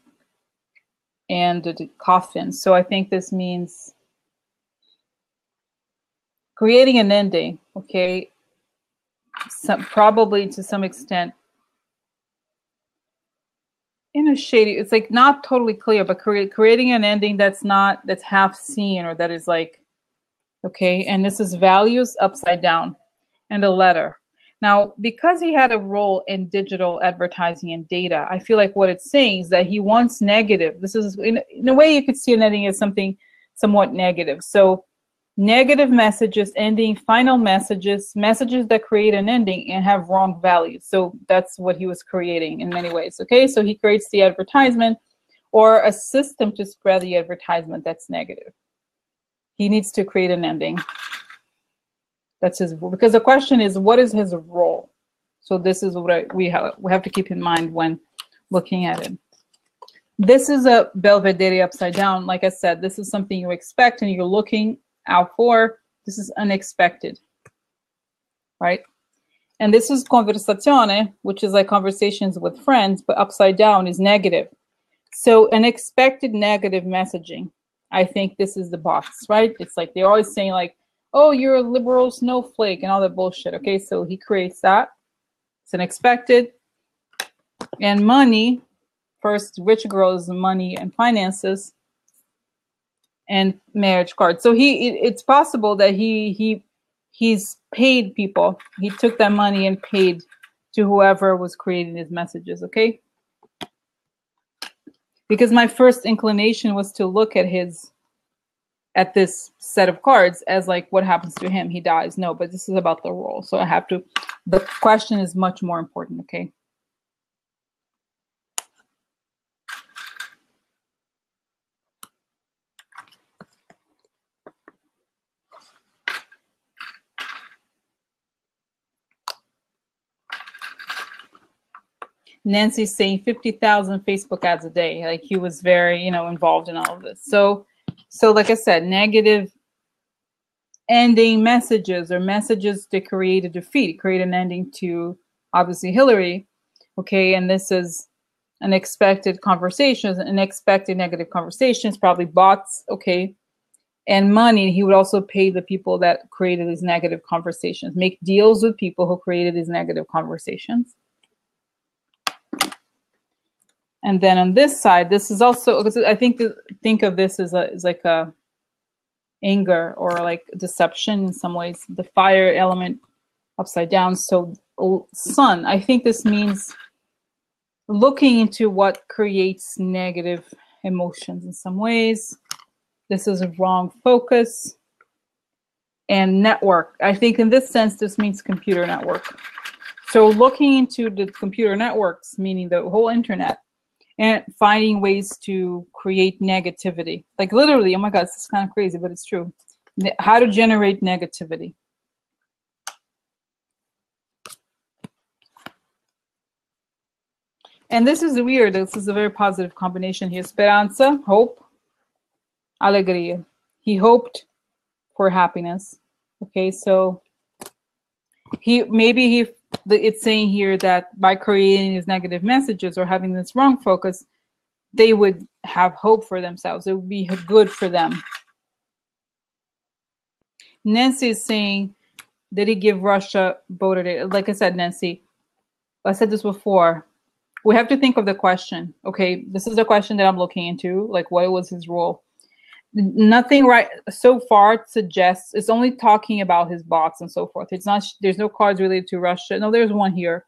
and the coffin. So I think this means creating an ending, okay? Probably to some extent in a shady, it's like not totally clear, but creating an ending that's half seen, or that is like, okay, and this is values upside down and a letter. Now, because he had a role in digital advertising and data, I feel like what it's saying is that he wants negative. This is, in a way, you could see an ending as something somewhat negative. So negative messages, ending, final messages, messages that create an ending and have wrong values. So that's what he was creating in many ways. Okay, so he creates the advertisement or a system to spread the advertisement that's negative. He needs to create an ending. That's his, because the question is, what is his role? So this is what we have to keep in mind when looking at it. This is a Belvedere upside down. Like I said, this is something you expect and you're looking out for. This is unexpected, right? And this is conversazione, which is like conversations with friends, but upside down is negative. So unexpected negative messaging. I think this is the box, right? It's like they're always saying like, oh, you're a liberal snowflake and all that bullshit. Okay, so he creates that. It's unexpected. And money, first, rich girls, money and finances, and marriage card. So it's possible that he's paid people. He took that money and paid to whoever was creating his messages, okay? Because my first inclination was to look at this set of cards as like, what happens to him? He dies. No, but this is about the role. So I have to, the question is much more important, okay? Nancy's saying 50,000 Facebook ads a day. Like he was very, involved in all of this. So like I said, negative ending messages or messages to create a defeat, create an ending to obviously Hillary. Okay, and this is unexpected conversations, unexpected negative conversations, probably bots. Okay, and money. He would also pay the people that created these negative conversations, make deals with people who created these negative conversations. And then on this side, this is also, I think of this as like a anger or like deception in some ways. The fire element upside down. So sun, I think this means looking into what creates negative emotions in some ways. This is a wrong focus. And network, I think in this sense, this means computer network. So looking into the computer networks, meaning the whole internet, and finding ways to create negativity. Like literally, oh my God, this is kind of crazy, but it's true. How to generate negativity. And this is weird. This is a very positive combination here. Speranza, hope, alegria. He hoped for happiness. Okay, so it's saying here that by creating these negative messages or having this wrong focus, they would have hope for themselves. It would be good for them. Nancy is saying, did he give Russia voter data? Like I said, Nancy, I said this before. We have to think of the question. Okay, this is the question that I'm looking into. Like, what was his role? Nothing right so far suggests, it's only talking about his bots and so forth. It's not, there's no cards related to Russia. No, there's one here,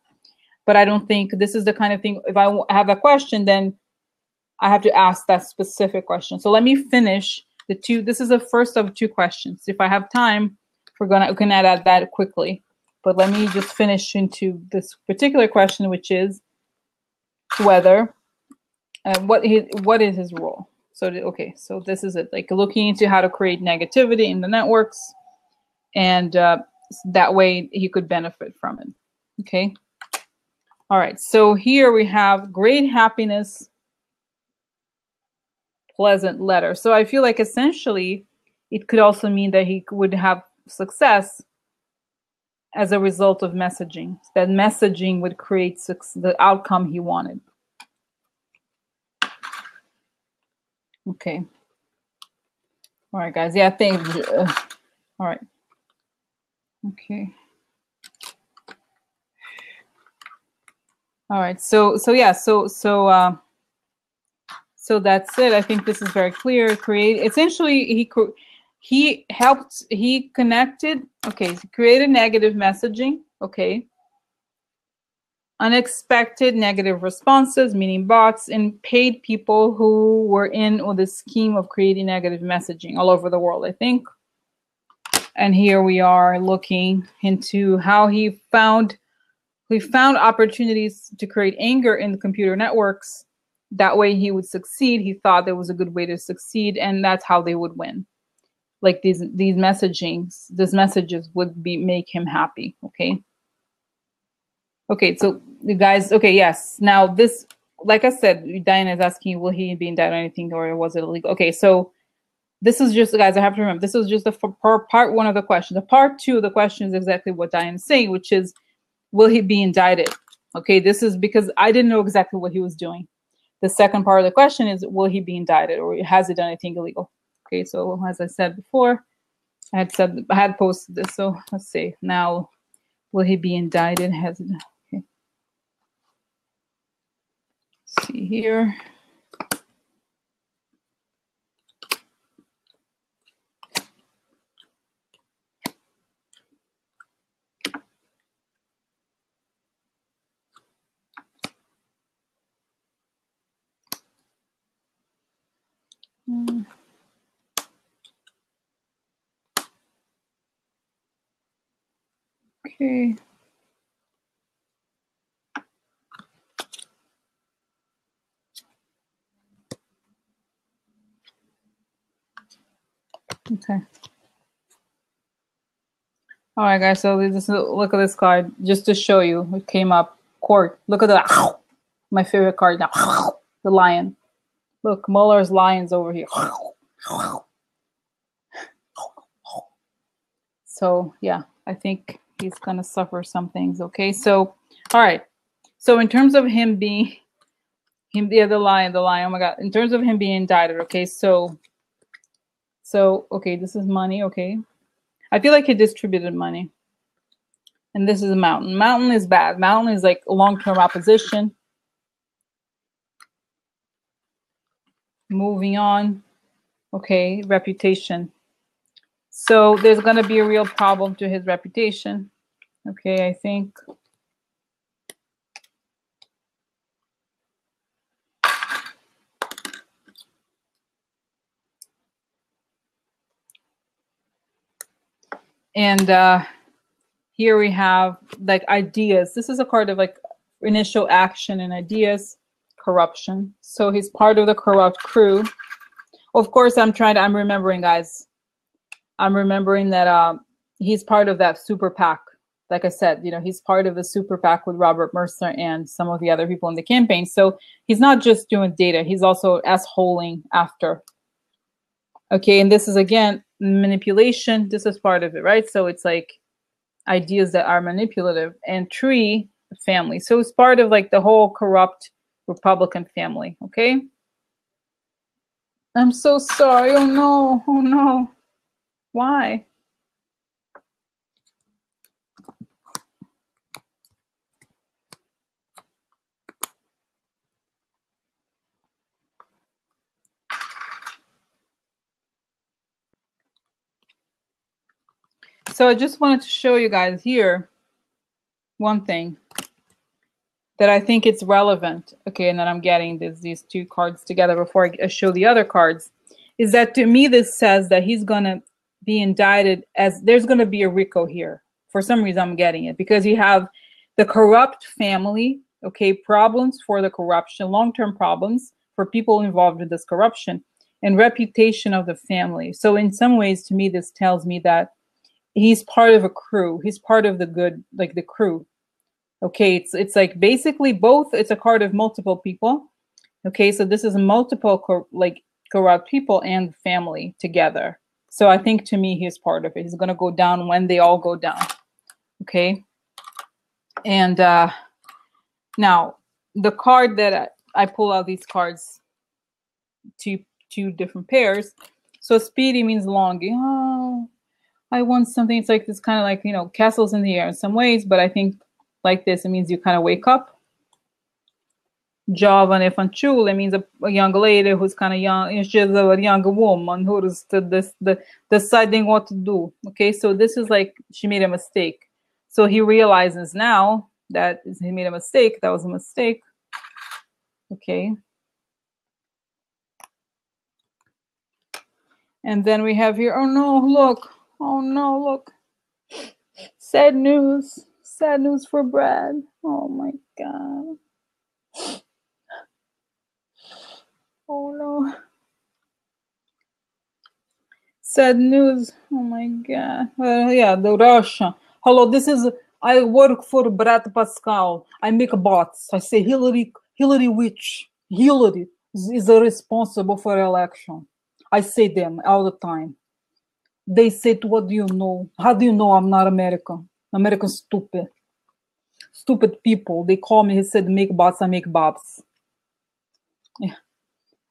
but I don't think this is the kind of thing, if I have a question, then I have to ask that specific question. So let me finish the two. This is the first of two questions. If I have time, we can add that quickly, but let me just finish into this particular question, which is whether, what is his role? So, okay, so this is it, like looking into how to create negativity in the networks, and that way he could benefit from it, okay? All right, so here we have great happiness, pleasant letter. So I feel like essentially it could also mean that he would have success as a result of messaging. That messaging would create the outcome he wanted. Okay. All right, guys. Yeah, thank you. All right. Okay. All right. So that's it. I think this is very clear. Essentially, he connected. Okay, he created negative messaging. Okay. Unexpected negative responses, meaning bots, and paid people who were in on the scheme of creating negative messaging all over the world, I think. And here we are looking into how he found opportunities to create anger in the computer networks. That way he would succeed. He thought there was a good way to succeed, and that's how they would win. Like these messages would make him happy, okay? Okay, so you guys, okay, yes. Now this, like I said, Diana is asking, will he be indicted or anything, or was it illegal? Okay, so this is just, guys, I have to remember, this is just the part one of the question. The part two of the question is exactly what Diane is saying, which is, will he be indicted? Okay, this is because I didn't know exactly what he was doing. The second part of the question is, will he be indicted, or has he done anything illegal? Okay, so as I said before, I had posted this. So let's see. Now, will he be indicted? Has it? Okay. Let's see here. Okay. Okay. All right, guys. So this, look at this card, just to show you. It came up court. Look at the my favorite card now. The lion. Look, Mueller's lion's over here. So yeah, I think he's gonna suffer some things. Okay. So all right. So in terms of him being the lion. Oh my God. In terms of him being indicted. Okay. So okay, this is money. Okay. I feel like he distributed money. And this is a mountain. Mountain is bad. Mountain is like long-term opposition. Moving on. Okay, reputation. So there's going to be a real problem to his reputation. Okay, I think. And here we have like ideas. This is a card of like initial action and ideas, corruption. So he's part of the corrupt crew. Of course, I'm remembering, guys. I'm remembering that he's part of that super PAC. Like I said, you know, he's part of the super PAC with Robert Mercer and some of the other people in the campaign. So he's not just doing data. He's also assholing after. Okay, and this is, again, manipulation. This is part of it, right? So it's like ideas that are manipulative. And tree, family. So it's part of like the whole corrupt Republican family, okay? I'm so sorry. Oh, no. Oh, no. Why? So I just wanted to show you guys here one thing that I think it's relevant. Okay, and then I'm getting these two cards together before I show the other cards. Is that, to me, this says that he's going to be indicted as there's going to be a RICO here. For some reason, I'm getting it because you have the corrupt family, okay, problems for the corruption, long-term problems for people involved in this corruption, and reputation of the family. So in some ways, to me, this tells me that he's part of a crew. He's part of the good, like the crew. Okay, it's like basically both. It's a card of multiple people. Okay, so this is a multiple corrupt people and family together. So I think, to me, he's part of it. He's going to go down when they all go down. Okay, and now the card that I pull out, these cards, two different pairs. So speedy means longing. Oh, I want something. It's like this kind of like, you know, castles in the air in some ways, but I think like this, it means you kind of wake up. Giovane fanciulla, it means a young lady who's kind of young. She's a young woman who's deciding what to do. Okay, so this is like she made a mistake. So he realizes now that he made a mistake. That was a mistake. Okay. And then we have here, oh no, look. Oh no, look. Sad news. Sad news for Brad. Oh my God. Oh no. Sad news. Oh my God. Yeah, the Russia. Hello, this is I work for Brad Pascale. I make bots. I say Hillary witch. Hillary is responsible for election. I say them all the time. They say, what do you know? How do you know I'm not American? American stupid. Stupid people. They call me, he said, make bots, I make bots. Yeah.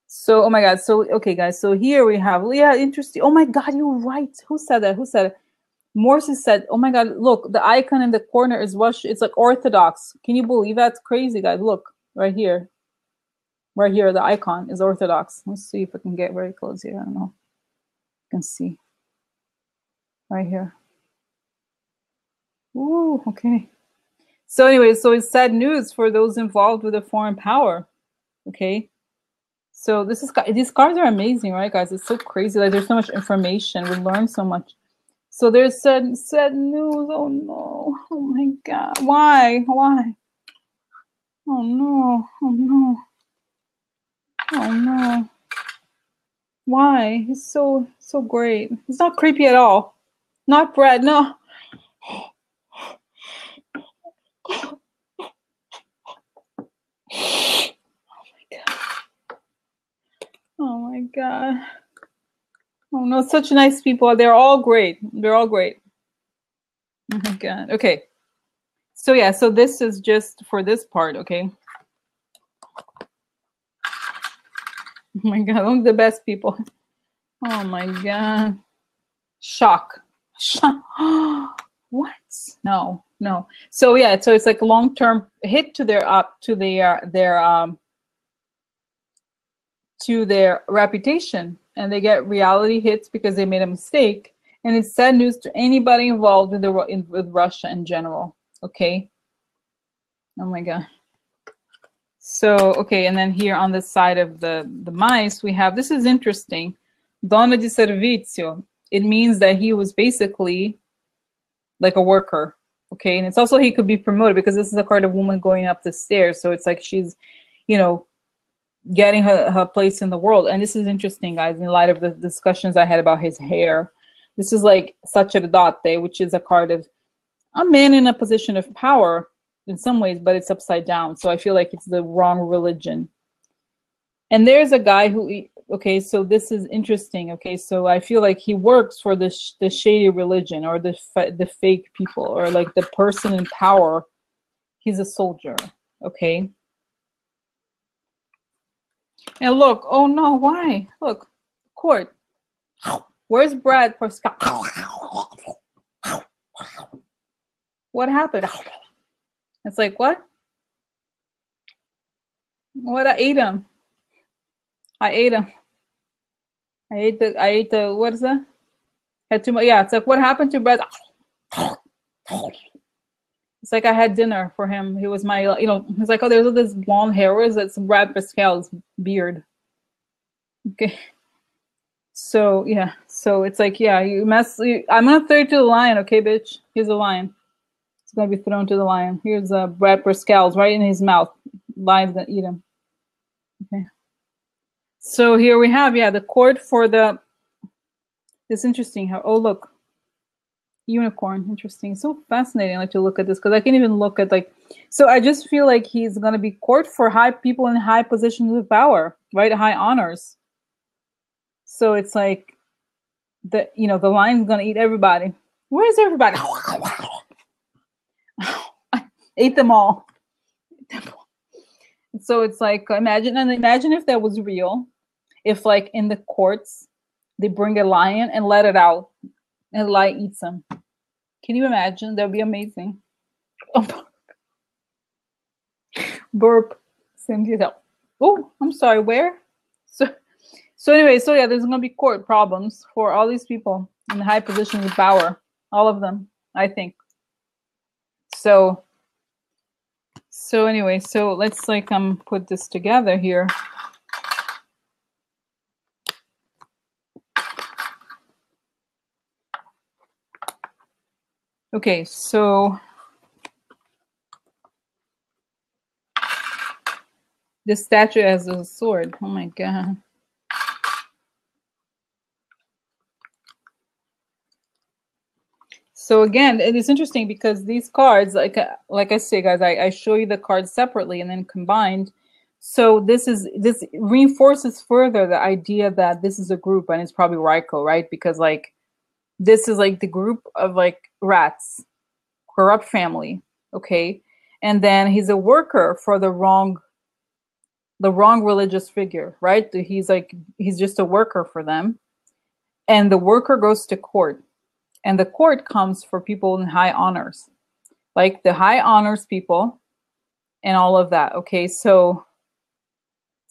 So, oh my God. So, okay, guys. So here we have, yeah, interesting. Oh my God, you're right. Who said that? Who said it? Morsi said, oh my God, look, the icon in the corner is Russian. It's like Orthodox. Can you believe that's crazy, guys? Look, right here. Right here, the icon is Orthodox. Let's see if I can get very close here. I don't know. You can see. Right here. Ooh, okay. So anyway, so it's sad news for those involved with a foreign power. Okay. So this is, these cards are amazing, right, guys? It's so crazy. Like there's so much information. We learn so much. So there's sad news. Oh no. Oh my God. Why? Why? Oh no. Oh no. Oh no. Why? He's so great. He's not creepy at all. Not Brad. No. Oh my God. Oh no, such nice people. They're all great. They're all great. Oh my God. Okay. So yeah, so this is just for this part, okay? Oh my God, only the best people. Oh my God. Shock. Shock. What? No, no. So yeah, so it's like a long-term hit to their reputation, and they get reality hits because they made a mistake, and it's sad news to anybody involved with Russia in general. Okay. Oh my God. So okay, and then here on the side of the mice we have, this is interesting, donna di servizio. It means that he was basically like a worker. Okay, and it's also he could be promoted because this is a card of woman going up the stairs, so it's like she's, you know, getting her place in the world. And this is interesting, guys, in light of the discussions I had about his hair. This is like sacerdote, which is a card of a man in a position of power in some ways, but it's upside down. So I feel like it's the wrong religion. And there's a guy who, okay, so this is interesting. Okay, so I feel like he works for the shady religion, or the fake people, or like the person in power. He's a soldier. Okay. And look, oh no, why? Look, court. Where's Brad Parscale? What happened? It's like, what? What? I ate him. I ate him. I ate the, what is that? Had too much. Yeah, it's like, what happened to Brad? It's like I had dinner for him. He was my, you know, he's like, oh, there's this blonde hair. Where is it? It's Brad Pascale's beard. Okay. So, yeah. So it's like, yeah, I'm going to throw you to the lion, okay, bitch? Here's a lion. It's going to be thrown to the lion. Here's Brad Pascale's right in his mouth. Lion's going to eat him. Okay. So here we have, yeah, the court for the, it's interesting how, oh, look. Unicorn, interesting. So fascinating, like, to look at this, because I can't even look at, like, so I just feel like he's gonna be court for high people in high positions of power, right? High honors. So it's like the, you know, the lion's gonna eat everybody. Where's everybody? I ate them all. So it's like, imagine if that was real, if like in the courts they bring a lion and let it out, and the lion eats them. Can you imagine? That would be amazing. Oh. Burp. Oh, I'm sorry, where? So anyway, so yeah, there's gonna be court problems for all these people in high positions of power. All of them, I think. So anyway, so let's like put this together here. Okay, so this statue has a sword. Oh my God. So again, it is interesting because these cards, like I say, guys, I show you the cards separately and then combined. So this reinforces further the idea that this is a group, and it's probably RICO, right? Because like this is like the group of like rats, corrupt family, okay? And then he's a worker for the wrong religious figure, right? He's just a worker for them. And the worker goes to court. And the court comes for people in high honors, like the high honors people and all of that. Okay, so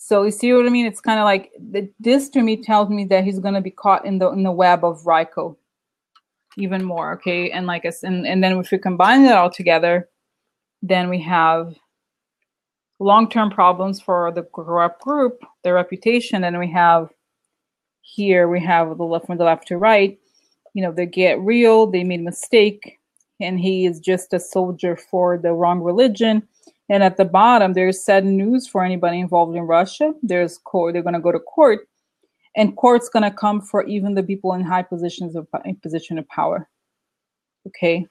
you see what I mean? It's kind of like this to me tells me that he's going to be caught in the web of RICO even more. Okay, and like and then if we combine it all together, then we have long-term problems for the corrupt group, their reputation, and we have here from the left to right. You know, they get real, they made a mistake, and he is just a soldier for the wrong religion. And at the bottom, there's sad news for anybody involved in Russia. There's court, they're going to go to court, and court's going to come for even the people in high position of power. Okay.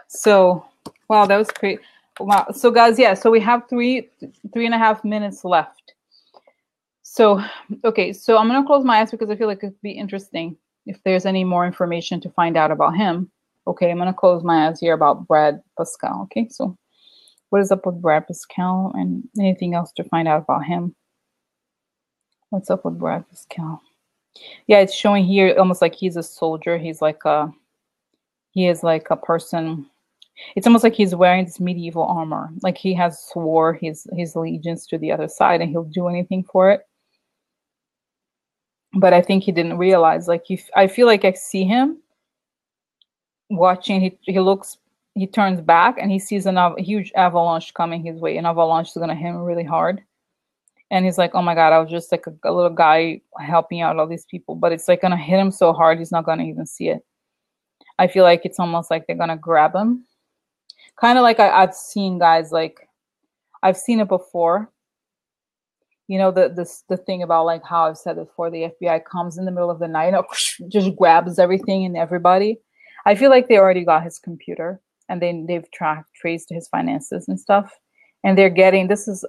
So, wow, that was great. Wow. So guys, yeah, so we have 3.5 minutes left. So, okay, so I'm going to close my eyes because I feel like it could be interesting if there's any more information to find out about him. Okay, I'm going to close my eyes here about Brad Pascale. Okay, so what is up with Brad Pascale and anything else to find out about him? What's up with Brad Pascale? Yeah, it's showing here almost like he's a soldier. He is like a person. It's almost like he's wearing this medieval armor. Like he has swore his allegiance to the other side and he'll do anything for it. But I think he didn't realize, like, I feel like I see him watching. He turns back and he sees a huge avalanche coming his way. An avalanche is going to hit him really hard. And he's like, oh my God, I was just like a little guy helping out all these people. But it's like going to hit him so hard, he's not going to even see it. I feel like it's almost like they're going to grab him. Kind of like I've seen guys, like, I've seen it before. You know, the thing about like how I've said it before, the FBI comes in the middle of the night, just grabs everything and everybody. I feel like they already got his computer and they've traced his finances and stuff. And they're getting, this is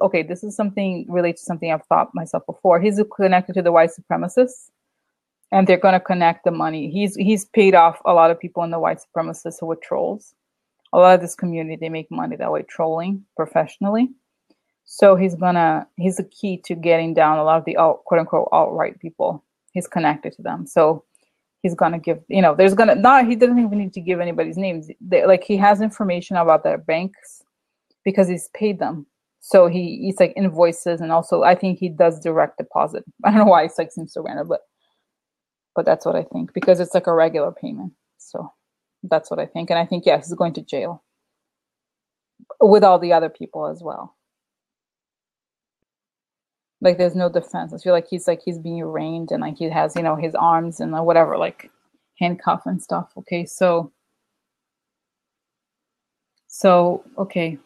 something related to something I've thought myself before. He's connected to the white supremacists and they're going to connect the money. He's paid off a lot of people in the white supremacists who were trolls. A lot of this community, they make money that way, trolling professionally. So he's a key to getting down a lot of the quote unquote alt-right people. He's connected to them. So he's gonna give, he doesn't even need to give anybody's names. Like he has information about their banks because he's paid them. So he's like invoices, and also I think he does direct deposit. I don't know why it's like seems so random, but that's what I think, because it's like a regular payment. So that's what I think. And I think, yeah, he's going to jail with all the other people as well. Like there's no defense. I feel like he's being arraigned and like he has, his arms and whatever, like handcuff and stuff. Okay. So okay.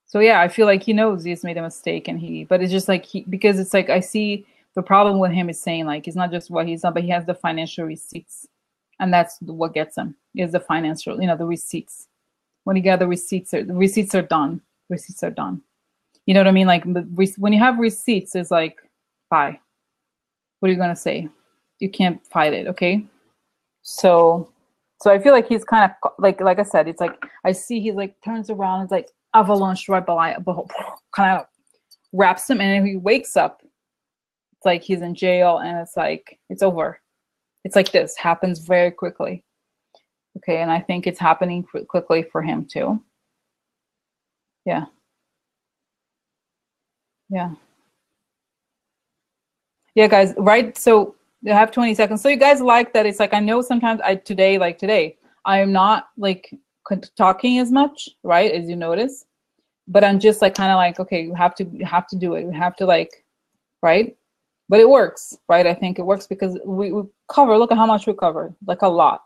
So yeah, I feel like he knows he's made a mistake but it's just like because it's like, I see the problem with him is saying like, it's not just what he's done, but he has the financial receipts, and that's what gets him is the financial, the receipts. When you get the receipts are done. Receipts are done. You know what I mean? Like when you have receipts, it's like, bye. What are you going to say? You can't fight it. Okay. So I feel like he's kind of like I said, it's like, I see he like turns around, it's like avalanche right behind, kind of wraps him. And then he wakes up. It's like he's in jail and it's like, it's over. It's like this happens very quickly. Okay. And I think it's happening quickly for him too. Yeah. Yeah, guys, right? So you have 20 seconds. So you guys like that? It's like, I know sometimes today, I am not like talking as much, right? As you notice, but I'm just like, kind of like, okay, you have to do it. We have to like, right? But it works, right? I think it works because we cover, look at how much we covered, like a lot.